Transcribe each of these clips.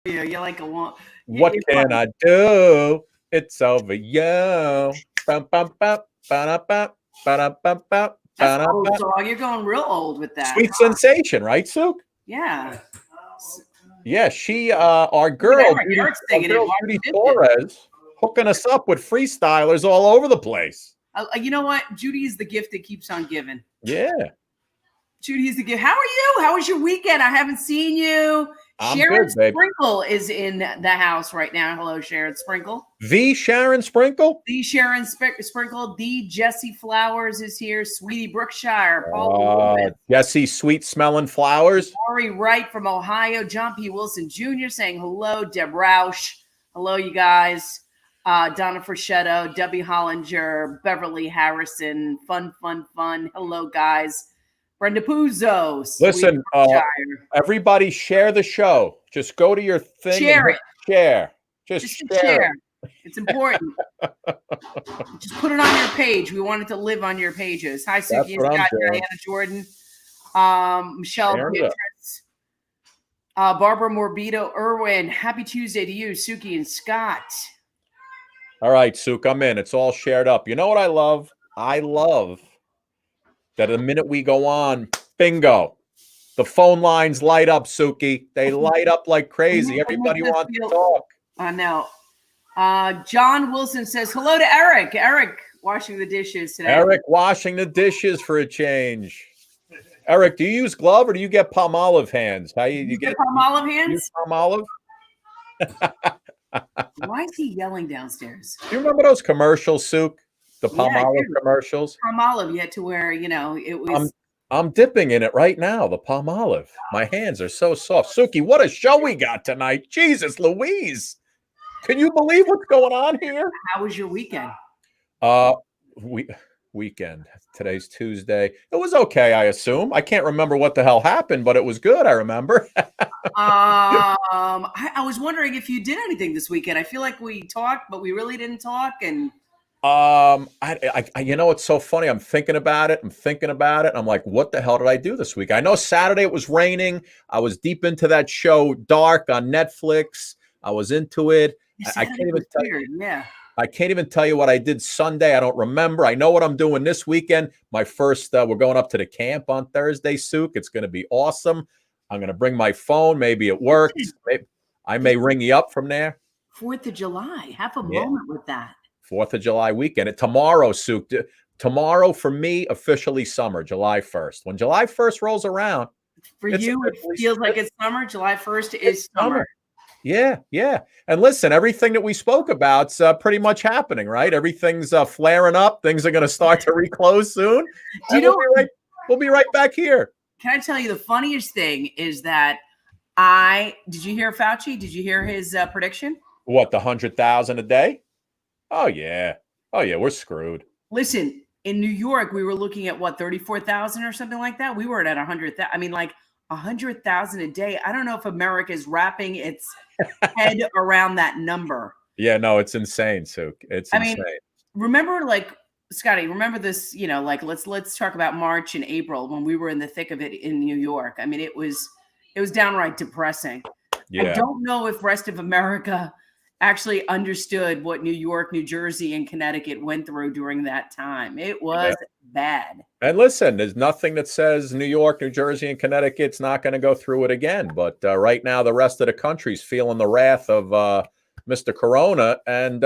You're like a one. What can I do? It's over you. Bum, bum, bum, ba-da-bum, ba-da-bum, bum, That's an old ba-da-bum. song. You're going real old with that. Sweet Sensation, right, Suk? Yeah. Yeah, our Look at girl, Eric. Judy, Eric's singing it. Judy Torres, hooking us up with freestylers all over the place. You know what? Judy is the gift that keeps on giving. Yeah. Judy is the gift. How are you? How was your weekend? I haven't seen you. Sharon Sprinkle is in the house right now. Hello, Sharon Sprinkle. The Sharon Sprinkle? The Sharon Sprinkle. The Jesse Flowers is here. Sweetie Brookshire. Jesse Sweet Smelling Flowers. Maury Wright from Ohio. John P. Wilson Jr. saying hello. Deb Roush. Hello, you guys. Donna Fraschetto. Debbie Hollinger. Beverly Harrison. Fun. Hello, guys. Brenda Puzo. Listen, everybody share the show. Just go to your thing. Share it. Share. Just share. It's important. Just put it on your page. We want it to live on your pages. Hi, Suki and Scott, Diana Jordan, Michelle Beatrice, Barbara Morbido, Irwin. Happy Tuesday to you, Suki and Scott. All right, Suk, I'm in. It's all shared up. You know what I love? I love that the minute we go on, bingo, the phone lines light up, Suki. They light up like crazy. Everybody wants to talk. I know. John Wilson says hello to Eric. Eric washing the dishes today. Eric washing the dishes for a change. Eric, do you use glove or do you get palm olive hands? How you get palm olive hands? Palm olive? Why is he yelling downstairs? Do you remember those commercials, Suk? The palm olive commercials? Palm olive, you had to wear, it was. I'm dipping in it right now, the palm olive. My hands are so soft. Suki, what a show we got tonight. Jesus Louise. Can you believe what's going on here? How was your weekend? Weekend. Today's Tuesday. It was okay, I assume. I can't remember what the hell happened, but it was good, I remember. I was wondering if you did anything this weekend. I feel like we talked, but we really didn't talk. And it's so funny. I'm thinking about it. I'm like, what the hell did I do this week? I know Saturday it was raining. I was deep into that show, Dark, on Netflix. I was into it. I can't even tell you. Yeah. I can't even tell you what I did Sunday. I don't remember. I know what I'm doing this weekend. My first, we're going up to the camp on Thursday, Suk. It's going to be awesome. I'm going to bring my phone. Maybe it works. I may ring you up from there. 4th of July. Have a moment with that. 4th of July weekend. Tomorrow, Suk. Tomorrow for me, officially summer, July 1st. When July 1st rolls around. For you, it feels like it's summer. July 1st is summer. Yeah. And listen, everything that we spoke about's pretty much happening, right? Everything's flaring up. Things are going to start to reclose soon. We'll be right back here. Can I tell you the funniest thing is that did you hear Fauci? Did you hear his prediction? What, the 100,000 a day? Oh yeah, we're screwed. Listen, in New York, we were looking at 34,000 or something like that. We were at 100,000. I mean, like 100,000 a day. I don't know if America is wrapping its head around that number. Yeah, no, it's insane, Suk. It's insane. Mean, remember, like, Scotty, remember this, let's talk about March and April when we were in the thick of it in New York. I mean, it was downright depressing. Yeah. I don't know if rest of America actually understood what New York, New Jersey, and Connecticut went through during that time. It was bad. And listen, there's nothing that says New York, New Jersey, and Connecticut's not going to go through it again. But right now, the rest of the country's feeling the wrath of Mr. Corona, and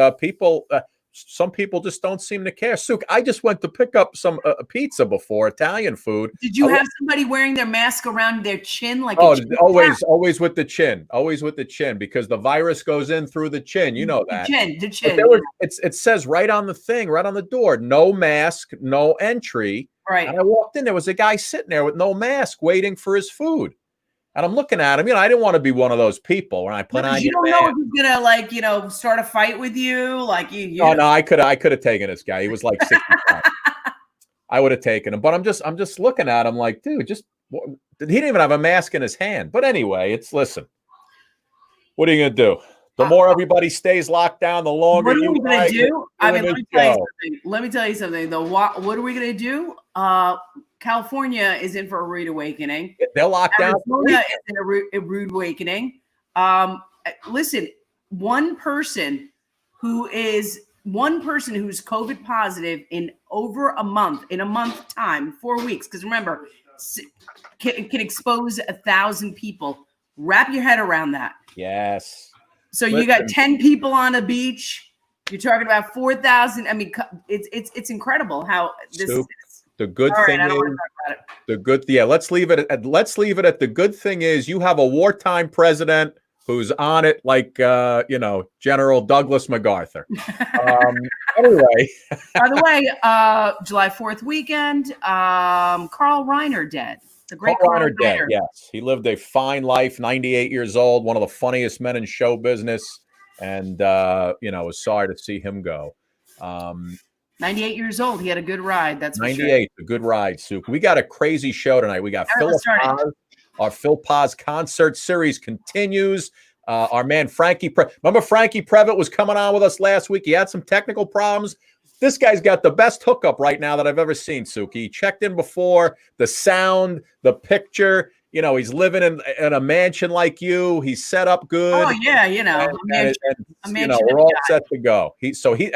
some people just don't seem to care. Suk, I just went to pick up some pizza before, Italian food. Did you have somebody wearing their mask around their chin? Always with the chin, because the virus goes in through the chin. You know that. The chin. It says right on the thing, right on the door, no mask, no entry. Right. And I walked in, there was a guy sitting there with no mask waiting for his food. And I'm looking at him. I didn't want to be one of those people when I put on. You don't know if he's gonna start a fight with you. No, I could have taken this guy. He was like 65. I would have taken him, but I'm just looking at him like, dude, he didn't even have a mask in his hand. But anyway, listen. What are you gonna do? The more everybody stays locked down, the longer. What are we gonna do? I mean, let me tell you something. What are we gonna do? California is in for a rude awakening. They'll lock down. Arizona is in a rude awakening. listen, one person who's COVID positive in over a month, time, 4 weeks. Because remember, can expose 1,000 people. Wrap your head around that. Yes. So you got 10 people on a beach. You're talking about 4,000. I mean, it's incredible how this is. The good thing is, let's leave it at the good thing is you have a wartime president who's on it like General Douglas MacArthur. Anyway. By the way, July 4th weekend, Carl Reiner dead. The great Carl Reiner dead. Yes, he lived a fine life. 98 years old, one of the funniest men in show business, and was sorry to see him go. 98 years old. He had a good ride. That's 98, a good ride, Sue. We got a crazy show tonight. We got Phil Paz. Our Phil Paz concert series continues. Our man Franke remember Franke Previte was coming on with us last week. He had some technical problems. This guy's got the best hookup right now that I've ever seen, Suki. He checked in before, the sound, the picture. He's living in a mansion like you. He's set up good. Oh yeah, we're all set to go.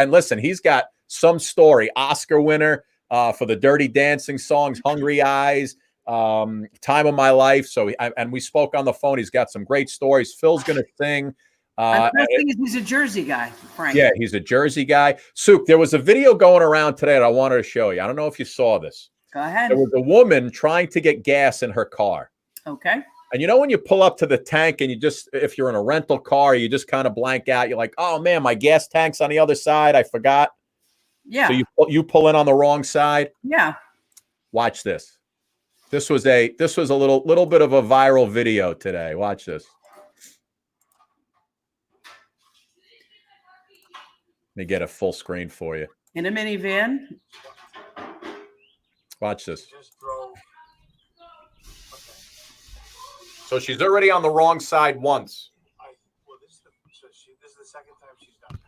Listen, he's got some story. Oscar winner for the Dirty Dancing songs, Hungry Eyes, Time of My Life. So we spoke on the phone. He's got some great stories. Phil's going to sing. The best thing is he's a Jersey guy, Frank. Yeah, he's a Jersey guy. Suk, there was a video going around today that I wanted to show you. I don't know if you saw this. Go ahead. There was a woman trying to get gas in her car. Okay. And when you pull up to the tank and if you're in a rental car, you just kind of blank out. You're like, oh man, my gas tank's on the other side. I forgot. Yeah. So you pull in on the wrong side. Yeah. Watch this. This was a little bit of a viral video today. Watch this. Let me get a full screen for you. In a minivan. Watch this. So she's already on the wrong side once. This is the second time she's done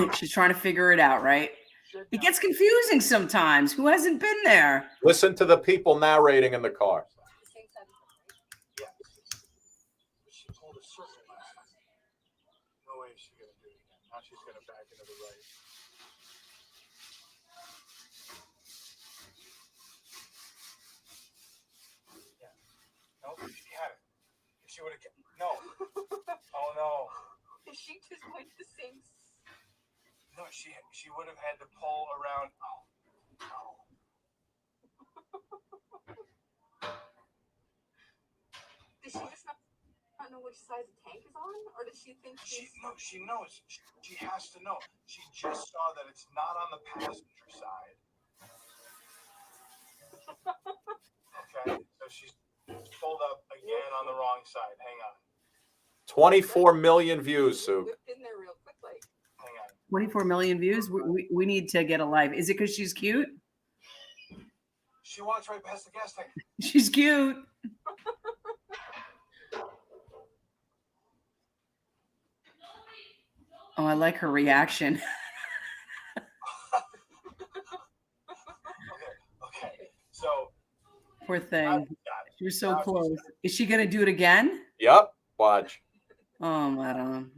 this. She's trying to figure it out, right? It gets confusing sometimes. Who hasn't been there? Listen to the people narrating in the car. Yeah. She told a circle last time. No way she's going to do it again. Now she's going to back into the right. Yeah. No, she had it. If she would have kept... No. Oh, no. She just went the same... No, she would have had to pull around. Oh, no. Does she just not know which side the tank is on? Or does she think she knows. She has to know. She just saw that it's not on the passenger side. Okay, so she's pulled up again on the wrong side. Hang on. 24 million views, Sue. whipped in there real quick, like... Hang on. 24 million views. We need to get a live. Is it because she's cute? She walks right past the gas tank. She's cute. Oh, I like her reaction. Okay. So Poor thing. She was so close. Is she gonna do it again? Yep. Watch. Oh, madam.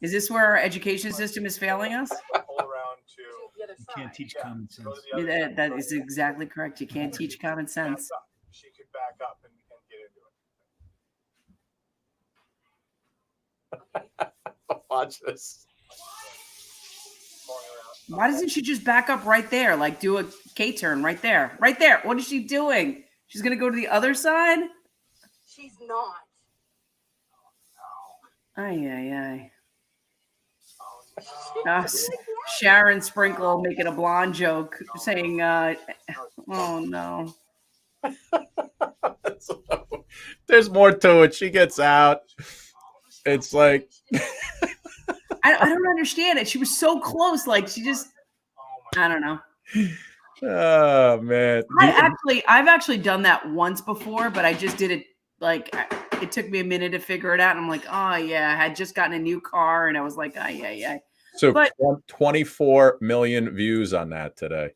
Is this where our education system is failing us? pull around to The other You side. can't teach common sense. go to the other side. That is exactly correct. You can't teach common sense. Back up. She could back up and get into it. Watch this. Pulling around. Why doesn't she just back up right there? Like do a K-turn right there. Right there. What is she doing? She's gonna go to the other side? She's not. Ay, ay, ay. Sharon Sprinkle making a blonde joke saying, oh no. There's more to it. She gets out. It's like I don't understand it. She was so close. Like she just, I don't know. oh man. I've actually done that once before, but I just did it like it took me a minute to figure it out. And I'm like, oh yeah, I had just gotten a new car and I was like, ay, ay, ay. So But- 24 million views on that today.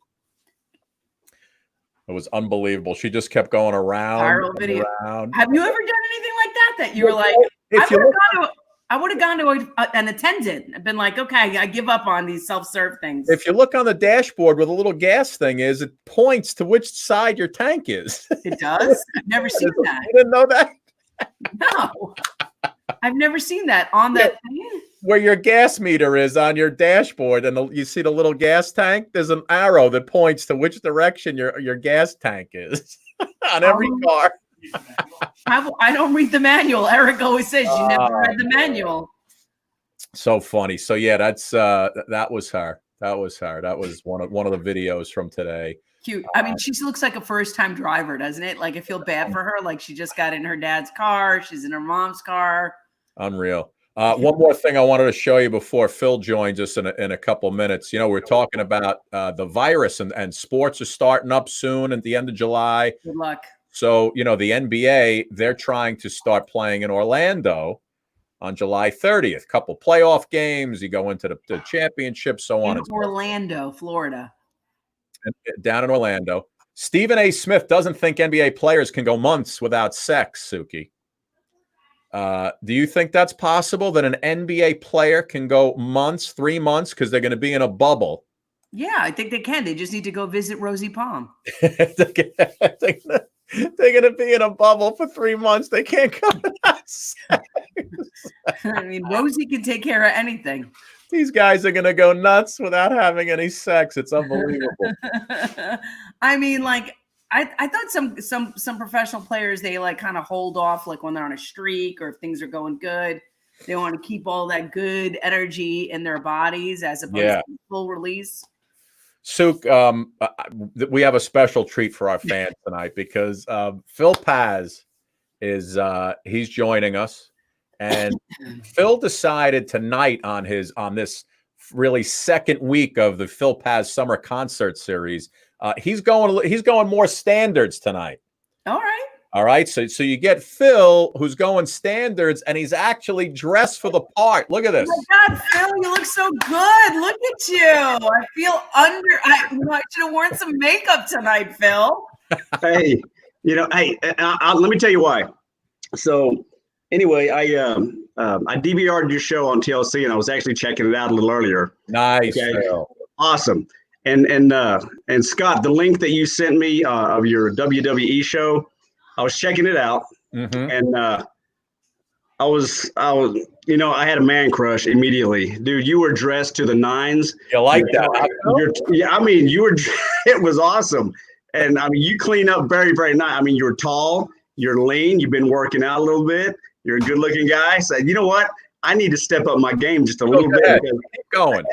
It was unbelievable. She just kept going around. Viral and video. around. Have you ever done anything like that? That you were like, If you look, I would have gone to an attendant. I've been like, okay, I give up on these self-serve things. If you look on the dashboard where the little gas thing is, it points to which side your tank is. It does? I've never seen that. You didn't know that? No. I've never seen that on that thing. Where your gas meter is on your dashboard, and you see the little gas tank, there's an arrow that points to which direction your gas tank is on every car. I don't read the manual. Eric always says you never read the manual. So funny. So yeah, that's that was her. That was her. That was one of the videos from today. Cute. I mean, she looks like a first-time driver, doesn't it? Like I feel bad for her. Like she just got in her dad's car. She's in her mom's car. Unreal. One more thing I wanted to show you before Phil joins us in a couple minutes. You know, we're talking about the virus and sports are starting up soon at the end of July. Good luck. So, you know, the NBA, they're trying to start playing in Orlando on July 30th. Couple playoff games. You go into the championship, so on. In Orlando, Florida. Down in Orlando. Stephen A. Smith doesn't think NBA players can go months without sex, Suki. Do you think that's possible that an NBA player can go months, 3 months, because they're going to be in a bubble? Yeah, I think they can. They just need to go visit Rosie Palm. They're going to be in a bubble for 3 months. They can't come outside. I mean, Rosie can take care of anything. These guys are going to go nuts without having any sex. It's unbelievable. I mean, like, I thought some professional players, they like kind of hold off, like when they're on a streak or if things are going good. They want to keep all that good energy in their bodies as opposed to full release. Suk, we have a special treat for our fans tonight because Phil Paz is he's joining us, and Phil decided tonight on this really second week of the Phil Paz Summer Concert Series. He's going more standards tonight. All right. So you get Phil, who's going standards, and he's actually dressed for the part. Look at this. Oh my God, Phil, you look so good. Look at you. I feel I should have worn some makeup tonight, Phil. Hey, let me tell you why. So anyway, I DVR'd your show on TLC, and I was actually checking it out a little earlier. Nice. Okay? Awesome. And Scott, the link that you sent me of your WWE show, I was checking it out, and I was, I had a man crush immediately, dude. You were dressed to the nines. You like that? You were. It was awesome, and I mean, you clean up very, very nice. I mean, you're tall, you're lean, you've been working out a little bit. You're a good-looking guy. So you know what? I need to step up my game just a little bit. Keep going.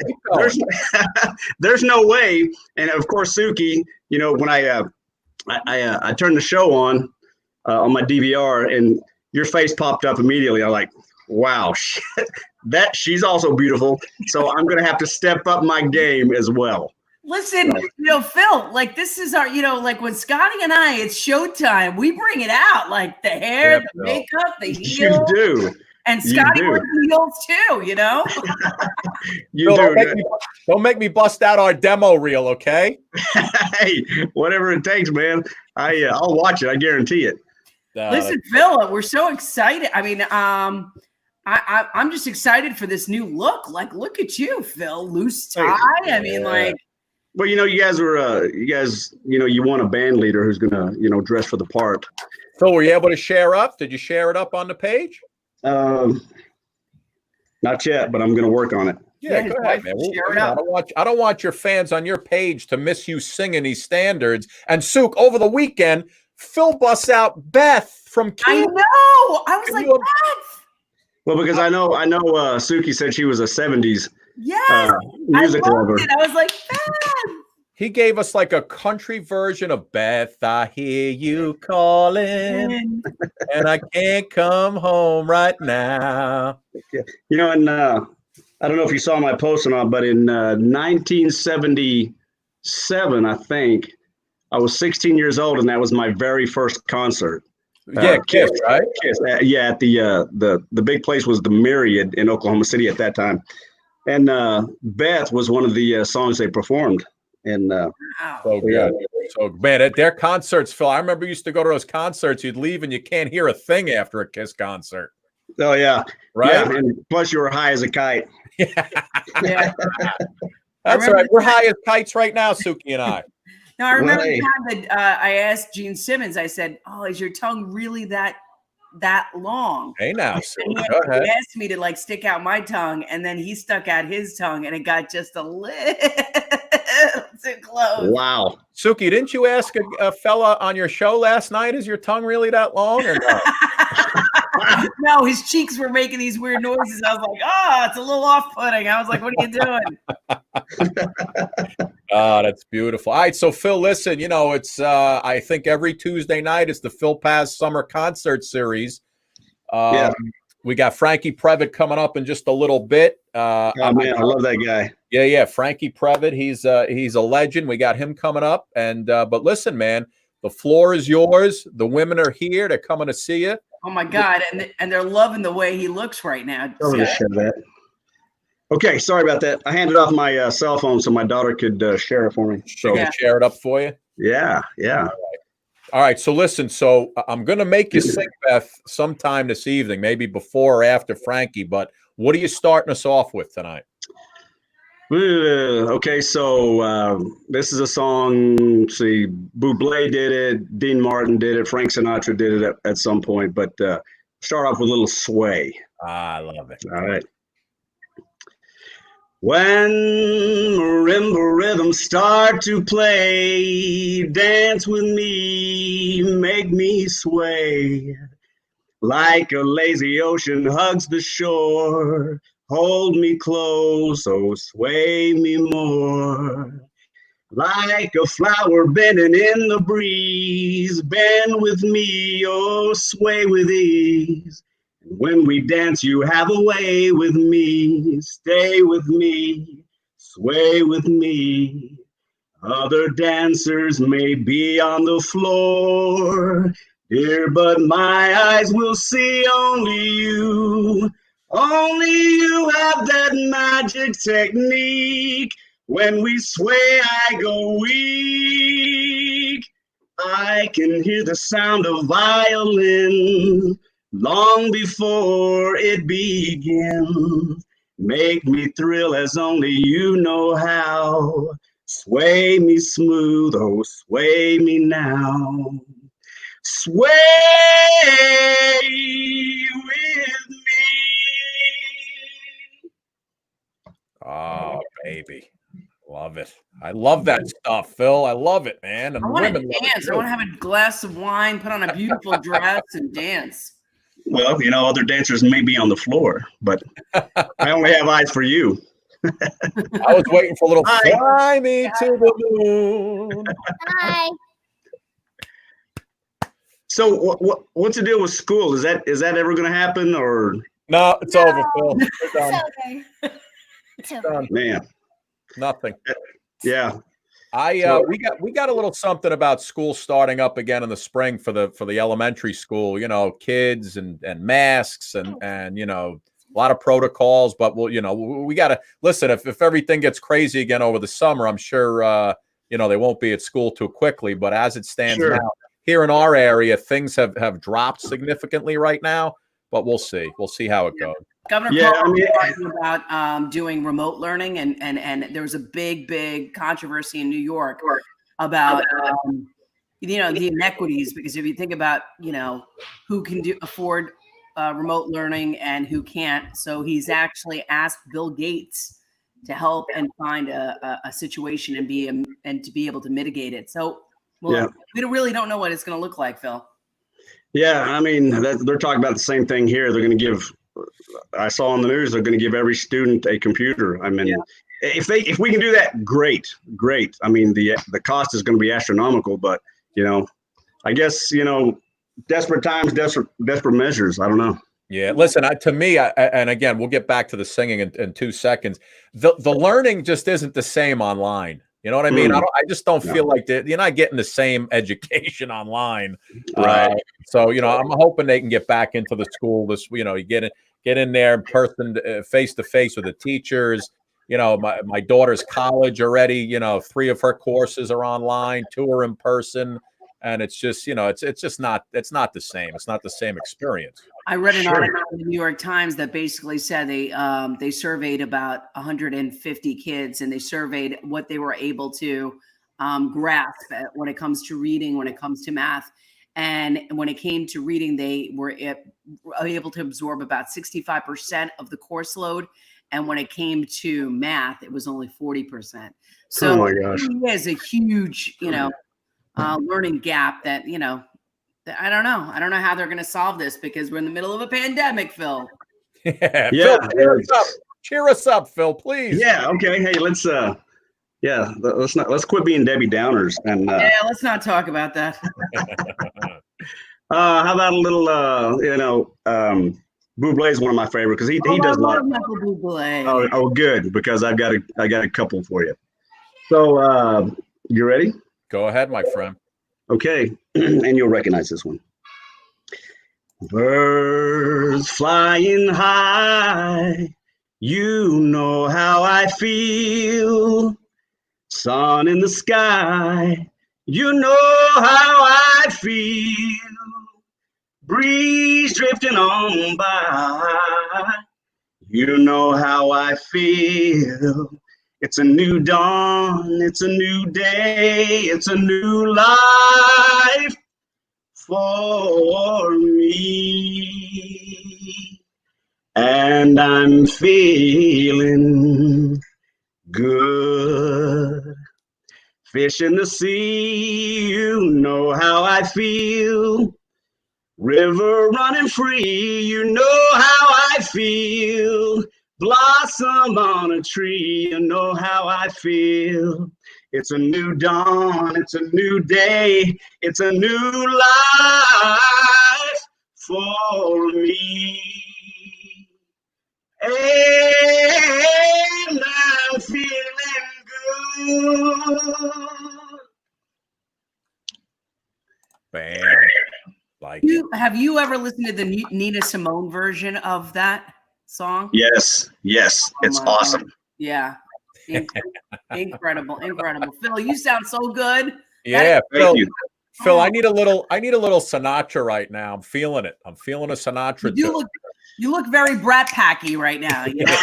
There's no way. And of course, Suki, when I turned the show on my DVR, and your face popped up immediately. I'm like, wow, she's also beautiful. So I'm going to have to step up my game as well. Listen, Phil, like this is our, like when Scotty and I, it's showtime. We bring it out, like the hair, the makeup, the heels. You do. And Scotty wears heels too, Don't make me bust out our demo reel, okay? Hey, whatever it takes, man. I'll watch it. I guarantee it. Listen, Phil, we're so excited. I mean, I'm just excited for this new look. Like, look at you, Phil, loose tie. I mean, like. Well, you guys were, you want a band leader who's gonna, dress for the part. So, were you able to share up? Did you share it up on the page? Not yet, but I'm gonna work on it. Yeah, go ahead, man. I don't want your fans on your page to miss you singing these standards. And Suk, over the weekend, Phil busts out Beth from Kids. I know. I was like, Beth. Well, because I know Suki said she was a 70s music lover. I was like, Beth. He gave us like a country version of Beth. I hear you calling, and I can't come home right now. Yeah. And I don't know if you saw my post or not, but in 1977, I think, I was 16 years old, and that was my very first concert. Kiss, right? Kiss. At the big place was the Myriad in Oklahoma City at that time, and Beth was one of the songs they performed. And so good. So man, at their concerts, Phil, I remember you used to go to those concerts. You'd leave and you can't hear a thing after a Kiss concert. Oh yeah, right? Yeah, and plus you were high as a kite. Yeah. Yeah. That's right. We're high as kites right now, Suki and I. Now, I remember Right. the time that I asked Gene Simmons, I said, "Oh, is your tongue really that long?" Hey now, And Suki, he go ahead. asked me to like stick out my tongue, and then he stuck out his tongue, and it got just a little too close. Wow. Suki, didn't you ask a fella on your show last night, is your tongue really that long or no? No, his cheeks were making these weird noises. I was like, "Oh, it's a little off-putting." I was like, "What are you doing?" Oh, that's beautiful. All right, so Phil, listen, it's I think every Tuesday night is the Phil Paz Summer Concert Series. Yeah. We got Franke Previte coming up in just a little bit. Oh man, I love that guy. Yeah, Franke Previte. He's a legend. We got him coming up. And but listen, man, the floor is yours. The women are here. They're coming to see you. Oh my God, and they're loving the way he looks right now. I'm going to share that. Okay, sorry about that. I handed off my cell phone so my daughter could share it for me. So Gonna share it up for you. yeah. All right. So listen. So I'm gonna make you sing, Beth, sometime this evening, maybe before or after Frankie. But what are you starting us off with tonight? Okay, so this is a song. See, Bublé did it, Dean Martin did it, Frank Sinatra did it at some point. But start off with a little sway. I love it. All right. When marimba rhythms start to play, dance with me, make me sway. Like a lazy ocean hugs the shore, hold me close, oh sway me more. Like a flower bending in the breeze, bend with me, oh sway with ease. When we dance, you have a way with me. Stay with me, sway with me. Other dancers may be on the floor, dear, but my eyes will see only you. Only you have that magic technique. When we sway, I go weak. I can hear the sound of violin long before it begins. Make me thrill as only you know how. Sway me smooth, oh sway me now. Sway with me. Oh, baby. Love it. I love that stuff, Phil. I love it, man. And I want to women love it dance. I too. want to have a glass of wine, put on a beautiful dress, and dance. Well, other dancers may be on the floor, but I only have eyes for you. I was waiting for a little Hi. fly me to the moon. Hi. So what's the deal with school? Is that ever going to happen or No, it's over, Phil. We're done. It's over. Done. man? Nothing. Yeah. We got a little something about school starting up again in the spring for the elementary school, kids and masks and a lot of protocols, but we got to listen. If everything gets crazy again over the summer, I'm sure they won't be at school too quickly, but as it stands Sure. now here in our area, things have dropped significantly right now, but we'll see how it goes. Governor Yeah, Cuomo I mean- was talking about doing remote learning, and there was a big controversy in New York about the inequities, because if you think about who can afford remote learning and who can't, so he's actually asked Bill Gates to help and find a situation and to be able to mitigate it. So we really don't know what it's going to look like, Phil. Yeah, I mean, they're talking about the same thing here. They're going to give. I saw on the news they're going to give every student a computer. I mean, if we can do that, great. I mean, the cost is going to be astronomical, but I guess desperate times, desperate measures. I don't know. Yeah, listen, to me, and again, we'll get back to the singing in 2 seconds. The learning just isn't the same online. You know what I mean? I just don't feel like you're not getting the same education online. Right. So, I'm hoping they can get back into the school. You get in there in person, face to face with the teachers. My daughter's college already, 3 of her courses are online, 2 are in person. and it's just, you know, it's just not the same. It's not the same experience. I read an article in the New York Times that basically said they surveyed about 150 kids, and they surveyed what they were able to grasp when it comes to reading, when it comes to math. And when it came to reading, they were able to absorb about 65% of the course load. And when it came to math, it was only 40%. So Oh my gosh. it really is a huge, you know, learning gap that, you know, I don't know. I don't know how they're going to solve this because we're in the middle of a pandemic, Phil. Yeah. Yeah. Phil, cheer us up, Phil, please. Yeah. Okay. Hey, let's quit being Debbie Downers and Yeah, let's not talk about that. how about a little Bublé is one of my favorite because he does a lot of Michael Bublé. oh good, because I got a couple for you. So you ready? Go ahead, my friend. Okay, and you'll recognize this one. Birds flying high, you know how I feel. Sun in the sky, you know how I feel. Breeze drifting on by, you know how I feel. It's a new dawn, it's a new day, it's a new life for me. And I'm feeling good. Fish in the sea, you know how I feel. River running free, you know how I feel. Blossom on a tree, you know how I feel. It's a new dawn, it's a new day, it's a new life for me. And I'm feeling good. Bam. Like Have you ever listened to the Nina Simone version of that song? Yes, it's awesome. God. Yeah. Incredible. Phil, you sound so good. Yeah, Thank you. Phil, I need a little Sinatra right now. I'm feeling it. I'm feeling a Sinatra too. You look very Brat Packy right now. You know?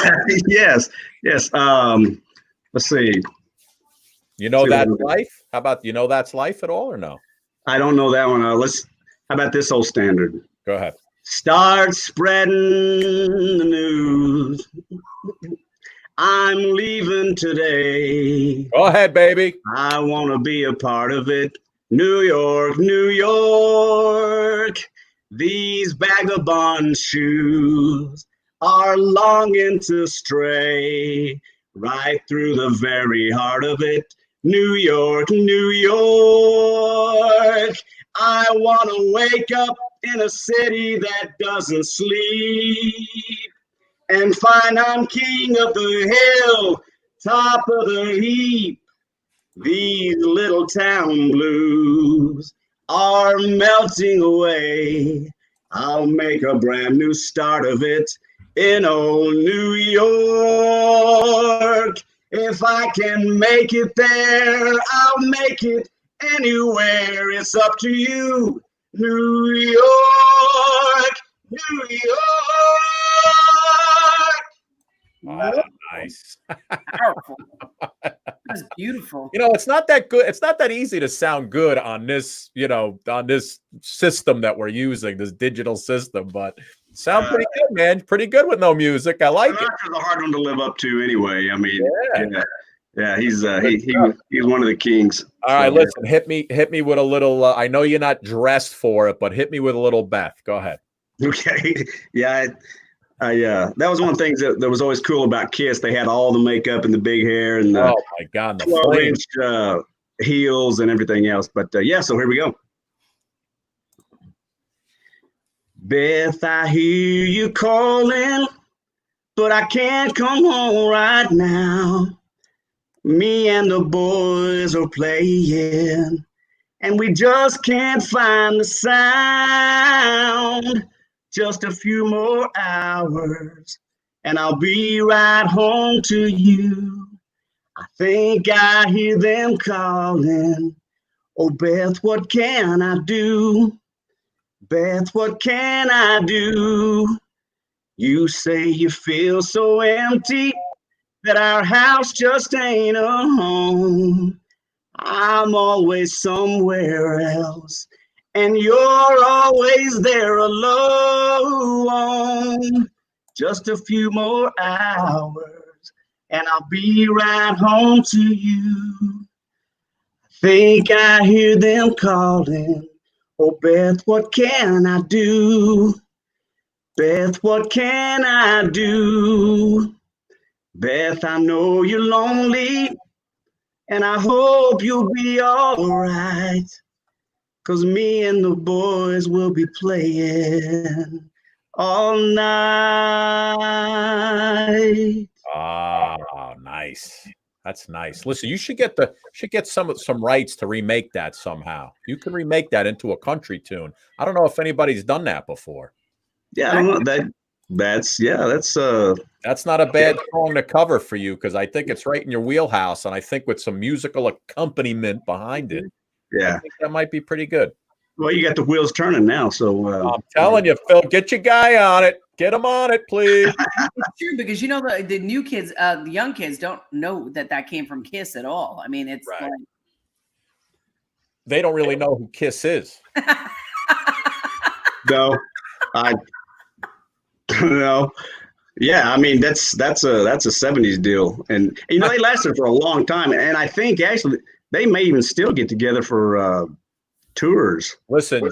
Yes. Let's see. You know That's Life? How about That's Life at all or no? I don't know that one. How about this old standard? Go ahead. Start spreading the news. I'm leaving today. Go ahead, baby. I want to be a part of it. New York, New York. These vagabond shoes are longing to stray right through the very heart of it. New York, New York. I want to wake up in a city that doesn't sleep and find I'm king of the hill, top of the heap. These little town blues are melting away. I'll make a brand new start of it in old New York. If I can make it there, I'll make it anywhere. It's up to you, New York, New York. Wow, nice. Powerful. That's beautiful. You know, it's not that good. It's not that easy to sound good on this, on this system that we're using, this digital system, but sound pretty good, man. Pretty good with no music. I like it. It's a hard one to live up to anyway. I mean, yeah, he's one of the kings. All right, listen, hit me with a little, I know you're not dressed for it, but hit me with a little Beth. Go ahead. Okay. Yeah. That was one of the things that was always cool about Kiss. They had all the makeup and the big hair and the oh my God, the 12-inch heels and everything else. But so here we go. Beth, I hear you calling, but I can't come home right now. Me and the boys are playing, and we just can't find the sound. Just a few more hours, and I'll be right home to you. I think I hear them calling. Oh, Beth, what can I do? Beth, what can I do? You say you feel so empty that our house just ain't a home. I'm always somewhere else, and you're always there alone. Just a few more hours, and I'll be right home to you. Think I hear them calling. Oh, Beth, what can I do? Beth, what can I do? Beth, I know you're lonely, and I hope you'll be all right. 'Cause me and the boys will be playing all night. Ah, nice. That's nice. Listen, you should get some rights to remake that somehow. You can remake that into a country tune. I don't know if anybody's done that before. Yeah, I don't know. That's not a bad song to cover for you, because I think it's right in your wheelhouse, and I think with some musical accompaniment behind it, yeah. I think that might be pretty good. Well, you got the wheels turning now, so I'm telling you, Phil, get your guy on it. Get him on it, please. It's true, because you know the new kids, the young kids don't know that came from Kiss at all. I mean, it's Right. like They don't really know who Kiss is. no, I no. Yeah, I mean that's a 70s deal, and you know they lasted for a long time, and I think actually they may even still get together for tours. Listen,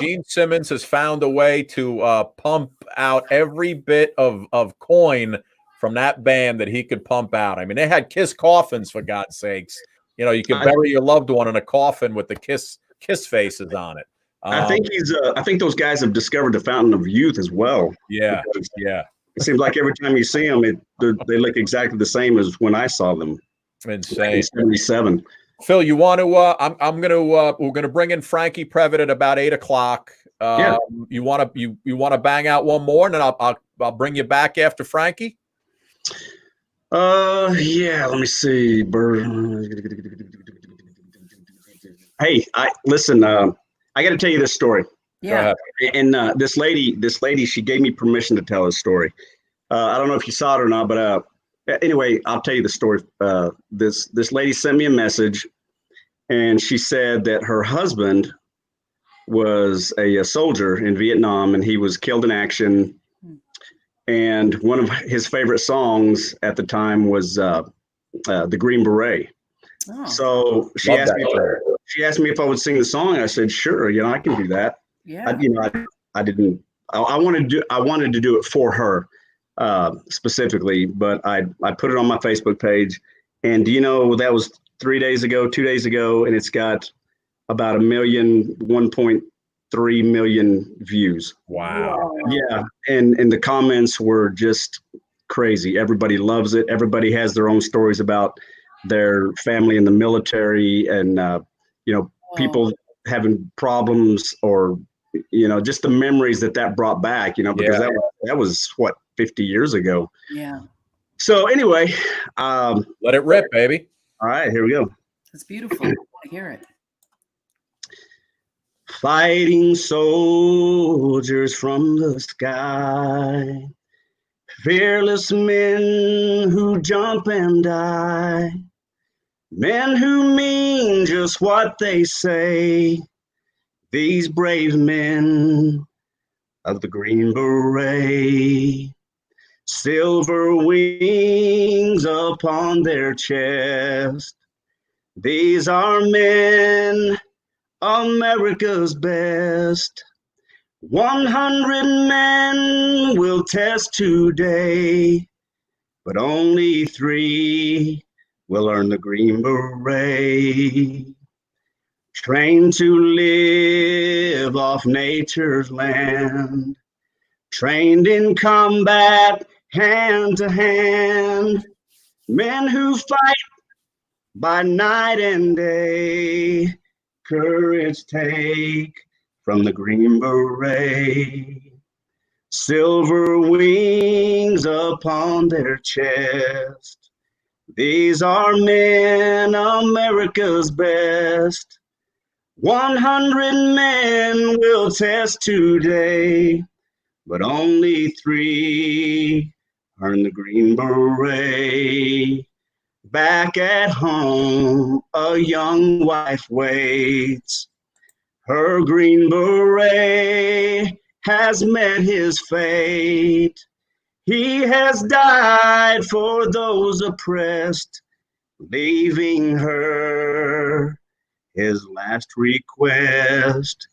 Gene Simmons has found a way to pump out every bit of coin from that band that he could pump out. I mean, they had Kiss coffins, for God's sakes. You know, you can bury your loved one in a coffin with the Kiss faces on it. I think I think those guys have discovered the fountain of youth as well. Yeah, because yeah. It seems like every time you see them, they look exactly the same as when I saw them. Insane. 77. Phil, you want to? We're gonna bring in Franke Previte at about 8:00. Yeah. You want to bang out one more, and then I'll bring you back after Franke. Yeah. Let me see. Hey, listen. I got to tell you this story. yeah. And this lady, she gave me permission to tell this story. I don't know if you saw it or not, but anyway, I'll tell you the story. This lady sent me a message, and she said that her husband was a soldier in Vietnam, and he was killed in action. And one of his favorite songs at the time was the Green Beret. Oh. So she asked me if I would sing the song. I said, sure, I can do that. Yeah. I wanted to do it for her specifically, but I put it on my Facebook page, and that was 2 days ago, and it's got about 1.3 million views. Wow. Yeah, and the comments were just crazy. Everybody loves it. Everybody has their own stories about their family in the military, and people having problems, or just the memories that brought back, because that was what, 50 years ago. Yeah. So anyway, let it rip, baby. All right, here we go. It's beautiful. I want to hear it. Fighting soldiers from the sky, fearless men who jump and die, men who mean just what they say. These brave men of the Green Beret, silver wings upon their chest. These are men, America's best. 100 men will test today, but only 3 will earn the Green Beret. Trained to live off nature's land, trained in combat hand to hand, men who fight by night and day, courage take from the Green Beret. Silver wings upon their chest. These are men, America's best. 100 men will test today, but only 3 earn the Green Beret. Back at home, a young wife waits. Her Green Beret has met his fate. He has died for those oppressed, leaving her his last request.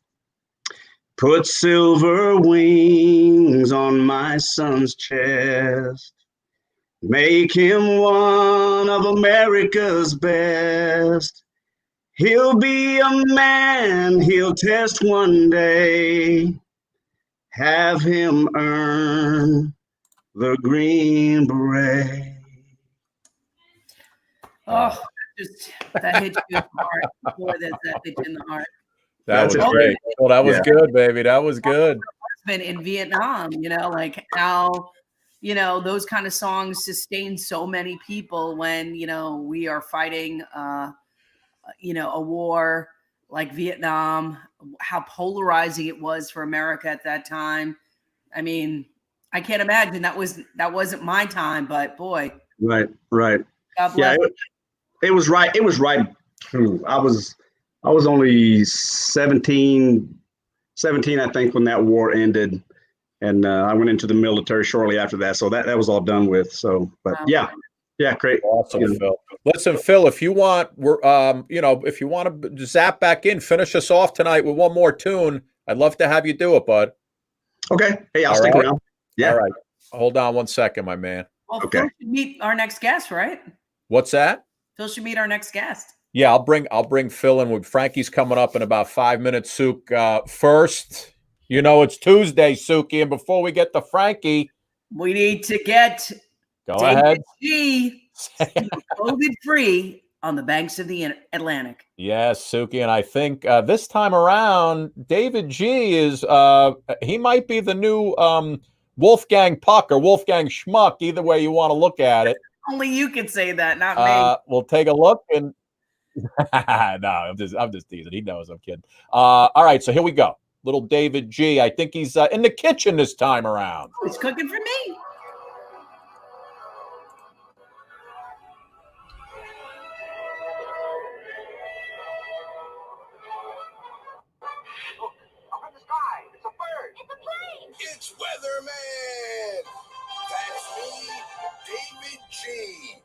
Put silver wings on my son's chest. Make him one of America's best. He'll be a man, he'll test one day. Have him earn the Green Beret. Oh, that hits you in the heart. Boy, that hits you in the heart. That was That's great. Well, that was good, baby. That was good. Been in Vietnam, like how, those kind of songs sustain so many people when, we are fighting, a war like Vietnam, how polarizing it was for America at that time. I mean, I can't imagine that wasn't my time, but boy. Right. God bless. Yeah, it was right. It was right. I was only 17, I think, when that war ended. And I went into the military shortly after that. So that was all done with. So, but yeah, great. Awesome, Phil. Listen, Phil, if you want, if you want to zap back in, finish us off tonight with one more tune. I'd love to have you do it, bud. Okay. Hey, I'll stick around. Yeah. All right. Hold on one second, my man. Well, Okay. Phil should meet our next guest, right? What's that? Phil should meet our next guest. Yeah, I'll bring Phil in. With Frankie's coming up in about 5 minutes. Suk, first, it's Tuesday, Suki, and before we get to Frankie, we need to get David G COVID-free on the banks of the Atlantic. Yes, Suki, and I think this time around, David G is he might be the new Wolfgang Puck or Wolfgang Schmuck, either way you want to look at it. Only you can say that, not me. We'll take a look and no, I'm just teasing. He knows I'm kidding. All right, so here we go. Little David G. I think he's in the kitchen this time around. Oh, he's cooking for me. Up in the sky, it's a bird. It's a plane. It's Weatherman. That's me, David G.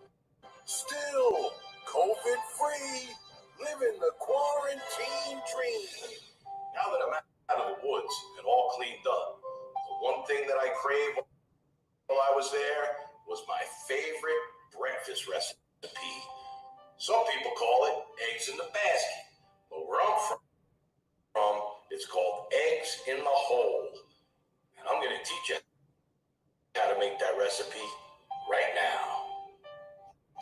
Still COVID-free, living the quarantine dream. Now that I'm out of the woods and all cleaned up, the one thing that I craved while I was there was my favorite breakfast recipe. Some people call it eggs in the basket, but where I'm from, it's called eggs in the hole. And I'm going to teach you how to make that recipe right now.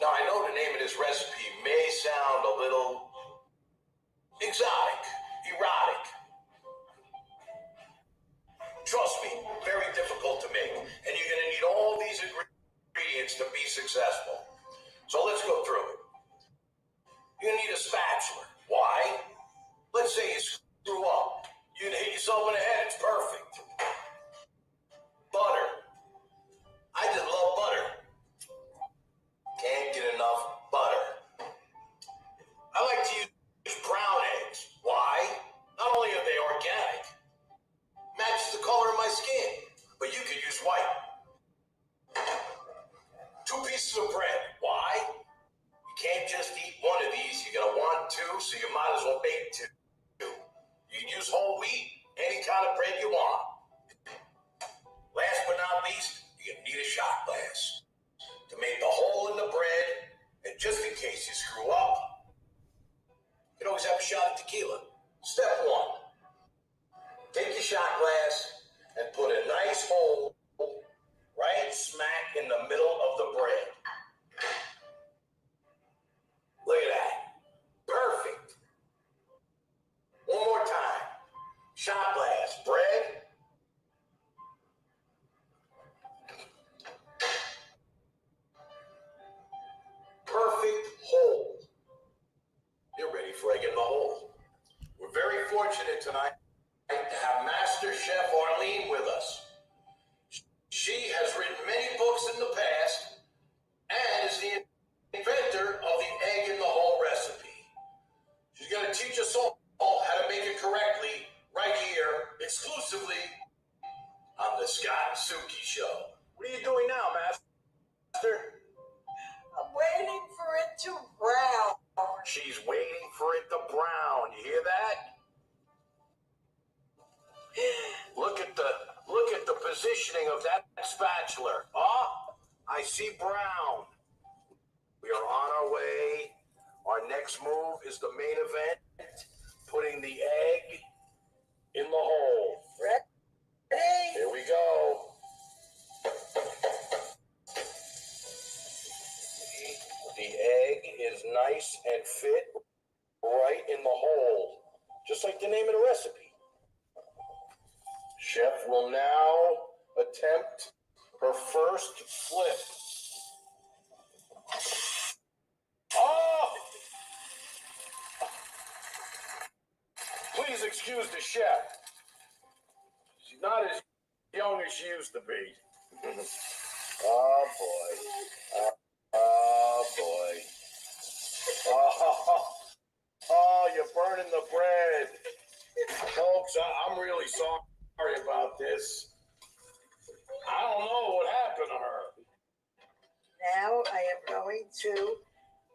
Now, I know the name of this recipe may sound a little exotic, erotic. Trust me, very difficult to make. And you're going to need all these ingredients to be successful. So let's go through it. You're going to need a spatula. Why? Let's say you screw up. You're going to hit yourself in the head. It's perfect. Butter. I just love butter. Can't get enough butter. I like to use brown eggs. Why? Not only are they organic, matches the color of my skin, but you could use white. 2 pieces of bread. Why? You can't just eat one of these. You're going to want 2, so you might as well bake 2. You can use whole wheat, any kind of bread you want. Last but not least, you're going to need a shot glass to make the hole in the bread, and just in case you screw up, you can always have a shot of tequila. Step 1. Take your shot glass and put a nice hole right smack in the middle of the bread. Look at that. Perfect. One more time. Shot glass, bread. Perfect hole. You're ready for egg in the hole. fortunate tonight to have Master Chef Arlene with us. She has written many books in the past and is the inventor of the egg in the hole recipe. She's going to teach us all how to make it correctly right here, exclusively on the Scott and Suki Show. What are you doing now, Master? I'm waiting for it to brown. She's waiting for it to brown. You hear that? Look at the positioning of that spatula. Oh, I see brown. We are on our way. Our next move is the main event, putting the egg in the hole. Ready? Here we go. The egg is nice and fit right in the hole, just like the name of the recipe. Chef will now attempt her first flip. Oh! Please excuse the chef. She's not as young as she used to be. Oh boy. Oh boy. Oh, you're burning the bread. Folks, I'm really sorry about this. I don't know what happened to her. Now I am going to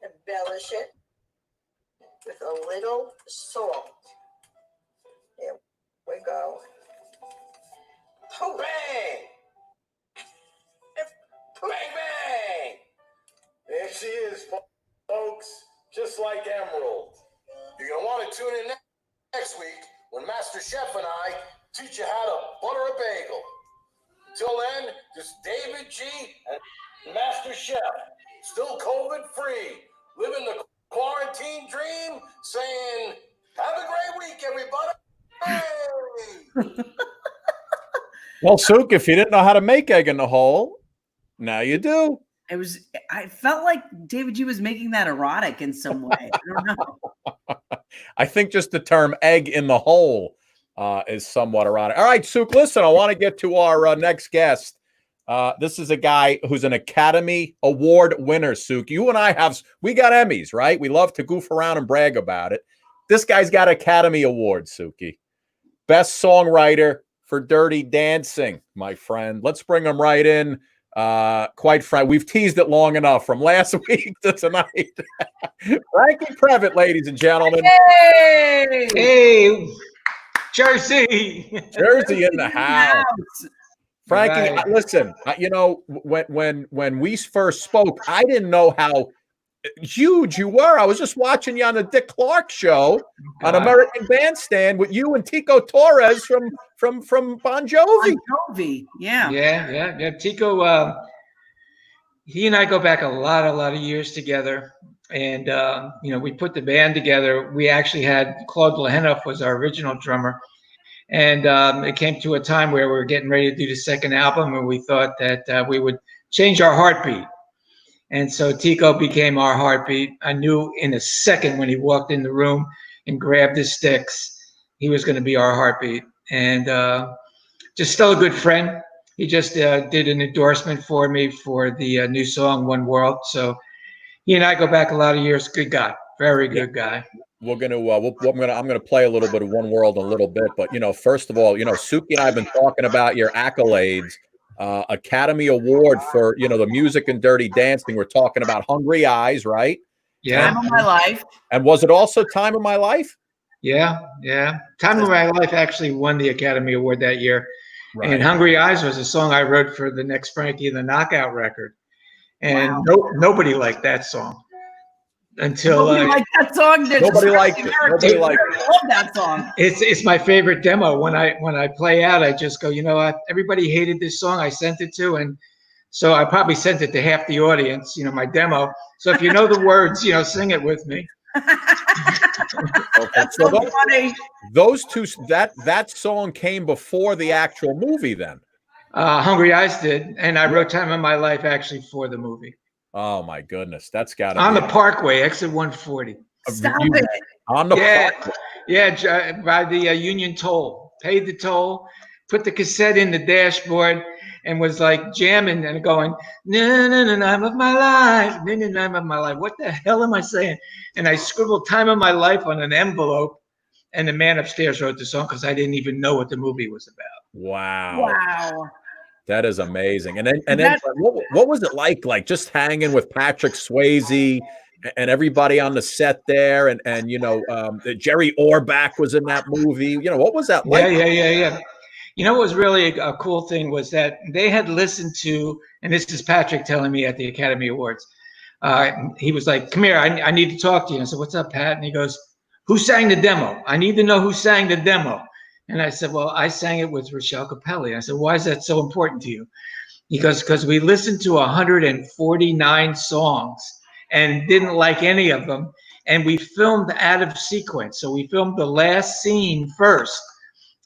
embellish it with a little salt. Here we go. Oh, Bang! Bang, bang! There she is, folks. Just like Emerald. You're going to want to tune in next week when Master Chef and I teach you how to butter a bagel. Until then, just David G. and Master Chef, still COVID-free, living the quarantine dream, saying, have a great week, everybody. Hey! Well, Suk, if you didn't know how to make egg in the hole, now you do. I felt like David G was making that erotic in some way. I don't know. I think just the term egg in the hole is somewhat erotic. All right, Suk, listen, I want to get to our next guest. This is a guy who's an Academy Award winner, Suk. You and we got Emmys, right? We love to goof around and brag about it. This guy's got Academy Award, Suki. Best songwriter for Dirty Dancing, my friend. Let's bring him right in. Quite frankly, we've teased it long enough from last week to tonight. Franke Previte, ladies and gentlemen. Hey! Hey, Jersey. Jersey in the house. Franke, Right. listen, you know, when we first spoke, I didn't know how huge you were. I was just watching you on the Dick Clark show on American Bandstand with you and Tico Torres from Bon Jovi. Bon Jovi, yeah. Yeah. Tico, he and I go back a lot of years together. And, we put the band together. We actually had Claude Lehenoff was our original drummer. And it came to a time where we were getting ready to do the second album, and we thought that we would change our heartbeat. And so Tico became our heartbeat. I knew in a second when he walked in the room and grabbed his sticks, he was going to be our heartbeat. And just still a good friend. He just did an endorsement for me for the new song, One World. So he and I go back a lot of years. Good guy. Very good guy. We're gonna I'm gonna play a little bit of One World in a little bit, but first of all, Suki and I have been talking about your accolades. Academy Award for the music and Dirty Dancing. We're talking about Hungry Eyes, right? Yeah. Time of My Life. And was it also Time of My Life? Yeah. Time of My Life actually won the Academy Award that year. Right. And Hungry Eyes was a song I wrote for the next Frankie and the Knockout record. And nobody liked that song until Nobody liked that song. Nobody liked it. Nobody liked it. I love that song. It's my favorite demo. When I play out, I just go, everybody hated this song. I sent it to, and so I probably sent it to half the audience. My demo. So if you know the words, sing it with me. Okay, so funny. Those two, that song came before the actual movie, then. Hungry Eyes did, and I wrote Time of My Life actually for the movie. Oh my goodness, that's got to be on the Parkway, exit 140. Stop it. On the Parkway. by the Union Toll. Paid the toll, put the cassette in the dashboard, and was like jamming and going, no, no, no, time of my life, no, no, time of my life. What the hell am I saying? And I scribbled "Time of My Life" on an envelope, and the man upstairs wrote the song because I didn't even know what the movie was about. Wow. Wow. That is amazing. And then what was it like just hanging with Patrick Swayze and everybody on the set there, and Jerry Orbach was in that movie. What was that like? Yeah. What was really a cool thing was that they had listened to, and this is Patrick telling me at the Academy Awards. He was like, "Come here, I need to talk to you." And I said, "What's up, Pat?" And he goes, "Who sang the demo? I need to know who sang the demo." And I said, "Well, I sang it with Rochelle Capelli." I said, "Why is that so important to you?" He goes, "Because we listened to 149 songs and didn't like any of them. And we filmed out of sequence. So we filmed the last scene first.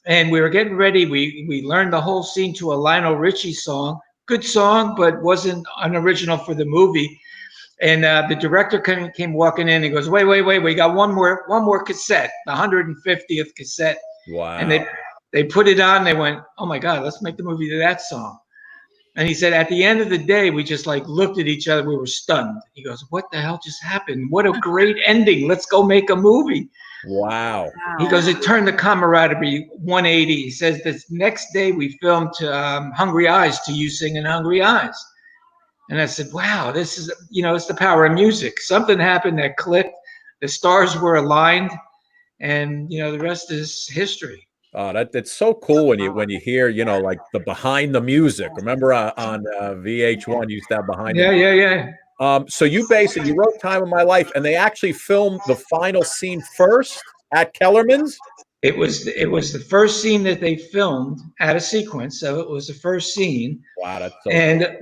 And we were getting ready. We learned the whole scene to a Lionel Richie song. Good song, but wasn't an original for the movie. And the director came walking in. He goes, wait. We got one more cassette, the 150th cassette." Wow. And they put it on. They went, "Oh my God, let's make the movie to that song." And he said, at the end of the day, we just like looked at each other. We were stunned. He goes, "What the hell just happened? What a great ending. Let's go make a movie." Wow. He goes, "It turned the camaraderie 180. He says, "This next day we filmed Hungry Eyes, to you singing Hungry Eyes." And I said, "Wow, this is, it's the power of music." Something happened that clicked. The stars were aligned, and the rest is history. Oh, that's so cool when you hear, like the behind the music. Remember on VH1 you used to have behind. Yeah. So you wrote "Time of My Life," and they actually filmed the final scene first at Kellerman's. It was the first scene that they filmed out of sequence, so it was the first scene. Wow, that's so and